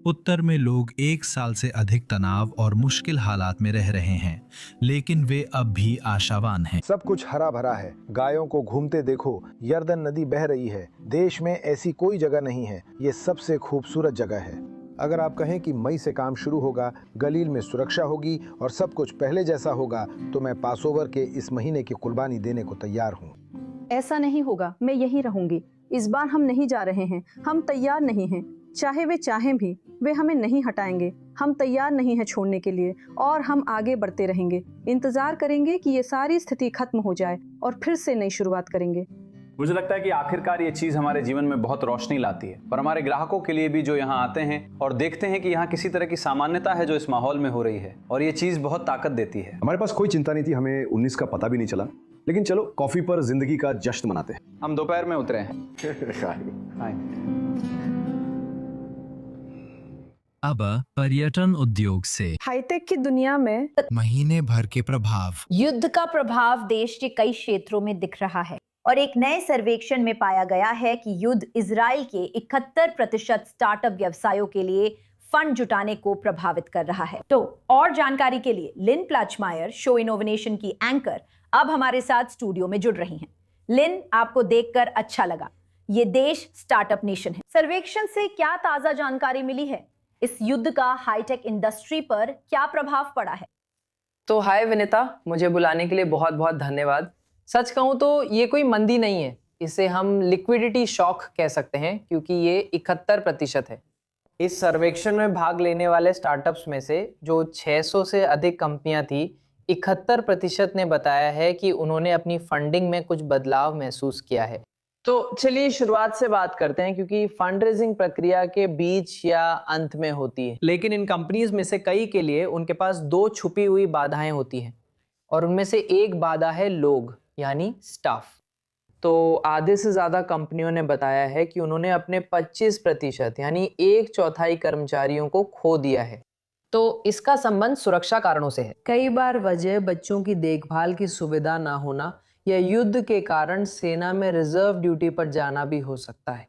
उत्तर में लोग 1 साल से अधिक तनाव और मुश्किल हालात में रह रहे हैं, लेकिन वे अब भी आशावान हैं। सब कुछ हरा भरा है। गायों को घूमते देखो, यर्दन नदी बह रही है। देश में ऐसी कोई जगह नहीं है। ये सबसे खूबसूरत जगह है। अगर आप कहें कि मई से काम शुरू होगा, गलील में सुरक्षा होगी और सब कुछ पहले जैसा होगा, तो मैं पासओवर के इस महीने की कुर्बानी देने को तैयार हूँ। ऐसा नहीं होगा। मैं यहीं रहूंगी। इस बार हम नहीं जा रहे हैं। हम तैयार नहीं हैं। चाहे वे चाहें भी, वे हमें नहीं हटाएंगे। हम तैयार नहीं हैं छोड़ने के लिए और हम आगे बढ़ते रहेंगे। इंतजार करेंगे कि ये सारी स्थिति खत्म हो जाए और फिर से नई शुरुआत करेंगे। मुझे लगता है कि आखिरकार ये चीज़ हमारे जीवन में बहुत रोशनी लाती है, पर हमारे ग्राहकों के लिए भी, जो यहाँ आते हैं और देखते हैं कि यहाँ किसी तरह की सामान्यता है जो इस माहौल में हो रही है, और ये चीज़ बहुत ताकत देती है। हमारे पास कोई चिंता नहीं थी। हमें 19 का पता भी नहीं चला। लेकिन चलो कॉफी पर जिंदगी का जश्न मनाते हैं। हम दोपहर में उतरे हैं। अब पर्यटन उद्योग से हाईटेक की दुनिया में महीने भर के प्रभाव। युद्ध का प्रभाव देश के कई क्षेत्रों में दिख रहा है और एक नए सर्वेक्षण में पाया गया है कि युद्ध इजराइल के 71% स्टार्टअप व्यवसायों के लिए फंड जुटाने को प्रभावित कर रहा है। तो और जानकारी के लिए लिन प्लाचमायर, शो इनोवेशन की एंकर, अब हमारे साथ स्टूडियो में जुड़ रही हैं। लिन, आपको देखकर अच्छा लगा। ये देश स्टार्टअप नेशन है। सर्वेक्षण से क्या ताजा जानकारी मिली है? इस युद्ध का हाईटेक इंडस्ट्री पर क्या प्रभाव पड़ा है? तो हाय विनीता, मुझे बुलाने के लिए बहुत बहुत धन्यवाद। सच कहूँ तो ये कोई मंदी नहीं है, इसे हम लिक्विडिटी शॉक कह सकते हैं, क्योंकि ये 71% है। इस सर्वेक्षण में भाग लेने वाले स्टार्टअप्स में से जो 600 से अधिक कंपनियां थी, 71% ने बताया है कि उन्होंने अपनी फंडिंग में कुछ बदलाव महसूस किया है। तो चलिए शुरुआत से बात करते हैं, क्योंकि फंड रेजिंग प्रक्रिया के बीच या अंत में होती है। लेकिन इन कंपनीज में से कई के लिए उनके पास 2 छुपी हुई बाधाएं होती हैं, और उनमें से एक बाधा है लोग, यानी स्टाफ। तो आधे से ज़्यादा कंपनियों ने बताया है कि उन्होंने अपने 25% यानी 1/4 कर्मचारियों को खो दिया है। तो इसका संबंध सुरक्षा कारणों से है। कई बार वजह बच्चों की देखभाल की सुविधा ना होना या युद्ध के कारण सेना में रिजर्व ड्यूटी पर जाना भी हो सकता है।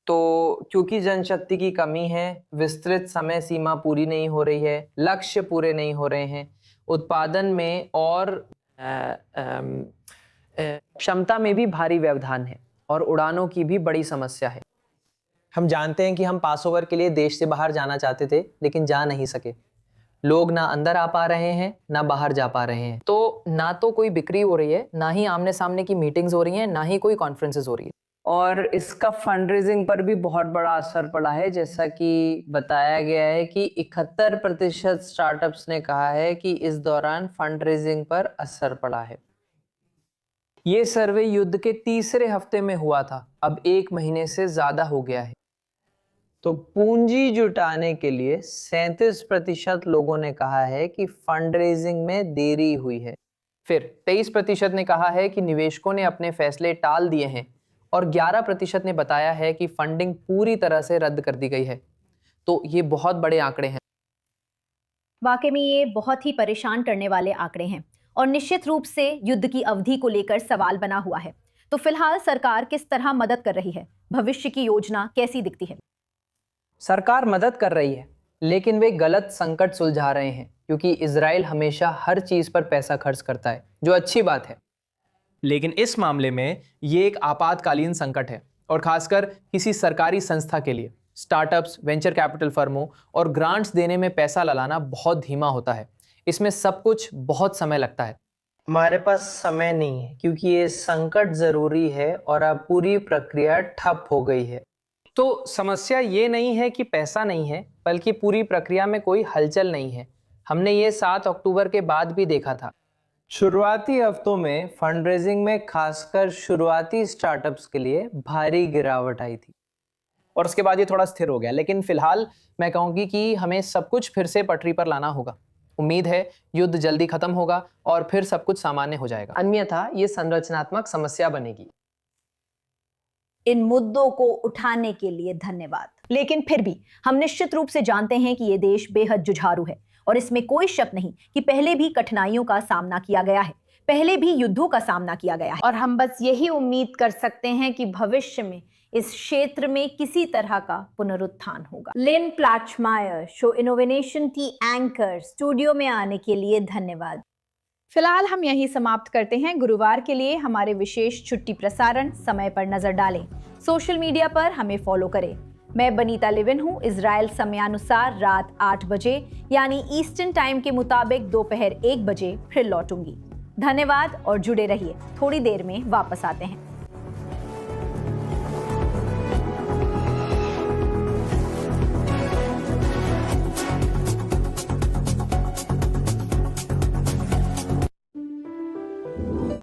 तो क्योंकि जनशक्ति की कमी है, विस्तृत समय सीमा पूरी नहीं हो रही है, लक्ष्य पूरे नहीं हो रहे हैं, उत्पादन में और क्षमता में भी भारी व्यवधान है और उड़ानों की भी बड़ी समस्या है। हम जानते हैं कि हम पासओवर के लिए देश से बाहर जाना चाहते थे लेकिन जा नहीं सके। लोग ना अंदर आ पा रहे हैं ना बाहर जा पा रहे हैं। तो ना तो कोई बिक्री हो रही है, ना ही आमने सामने की मीटिंग्स हो रही हैं, ना ही कोई कॉन्फ्रेंसेस हो रही है। और इसका फंड रेजिंग पर भी बहुत बड़ा असर पड़ा है। जैसा कि बताया गया है कि 71% स्टार्टअप्स ने कहा है कि इस दौरान फंड रेजिंग पर असर पड़ा है। ये सर्वे युद्ध के तीसरे हफ्ते में हुआ था, अब 1 महीने से ज्यादा हो गया है। तो पूंजी जुटाने के लिए 37% लोगों ने कहा है कि फंड रेजिंग में देरी हुई है। फिर 23% ने कहा है कि निवेशकों ने अपने फैसले टाल दिए हैं और 11% ने बताया है कि फंडिंग पूरी तरह से रद्द कर दी गई है। तो ये बहुत बड़े आंकड़े हैं। वाकई में ये बहुत ही परेशान करने वाले आंकड़े हैं और निश्चित रूप से युद्ध की अवधि को लेकर सवाल बना हुआ है। तो फिलहाल सरकार किस तरह मदद कर रही है? भविष्य की योजना कैसी दिखती है? सरकार मदद कर रही है लेकिन वे गलत संकट सुलझा रहे हैं, क्योंकि इजराइल हमेशा हर चीज पर पैसा खर्च करता है, जो अच्छी बात है। लेकिन इस मामले में ये एक आपातकालीन संकट है और खासकर किसी सरकारी संस्था के लिए स्टार्टअप्स, वेंचर कैपिटल फर्मों और ग्रांट्स देने में पैसा लगाना बहुत धीमा होता है। इसमें सब कुछ बहुत समय लगता है। हमारे पास समय नहीं है क्योंकि ये संकट जरूरी है और अब पूरी प्रक्रिया ठप हो गई है। तो समस्या ये नहीं है कि पैसा नहीं है, बल्कि पूरी प्रक्रिया में कोई हलचल नहीं है। हमने ये 7 अक्टूबर के बाद भी देखा था। शुरुआती हफ्तों में फंड रेजिंग में खासकर शुरुआती स्टार्टअप्स के लिए भारी गिरावट आई थी और उसके बाद ये थोड़ा स्थिर हो गया। लेकिन फिलहाल मैं कहूँगी कि हमें सब कुछ फिर से पटरी पर लाना होगा। उम्मीद है युद्ध जल्दी खत्म होगा और फिर सब कुछ सामान्य हो जाएगा, अन्यथा ये संरचनात्मक समस्या बनेगी। इन मुद्दों को उठाने के लिए धन्यवाद। लेकिन फिर भी हम निश्चित रूप से जानते हैं कि ये देश बेहद जुझारू है और इसमें कोई शक नहीं कि पहले भी कठिनाइयों का सामना किया गया है, पहले भी युद्धों का सामना किया गया है और हम बस यही उम्मीद कर सकते हैं कि भविष्य में इस क्षेत्र में किसी तरह का पुनरुत्थान होगा। लिन प्लाचमायर, शो इनोवेशन की एंकर, स्टूडियो में आने के लिए धन्यवाद। फिलहाल हम यही समाप्त करते हैं। गुरुवार के लिए हमारे विशेष छुट्टी प्रसारण समय पर नजर डालें। सोशल मीडिया पर हमें फॉलो करें। मैं बनीता लिविन हूँ। इजराइल समयानुसार रात 8 बजे यानी ईस्टर्न टाइम के मुताबिक दोपहर 1 बजे फिर लौटूंगी। धन्यवाद और जुड़े रहिए। थोड़ी देर में वापस आते हैं।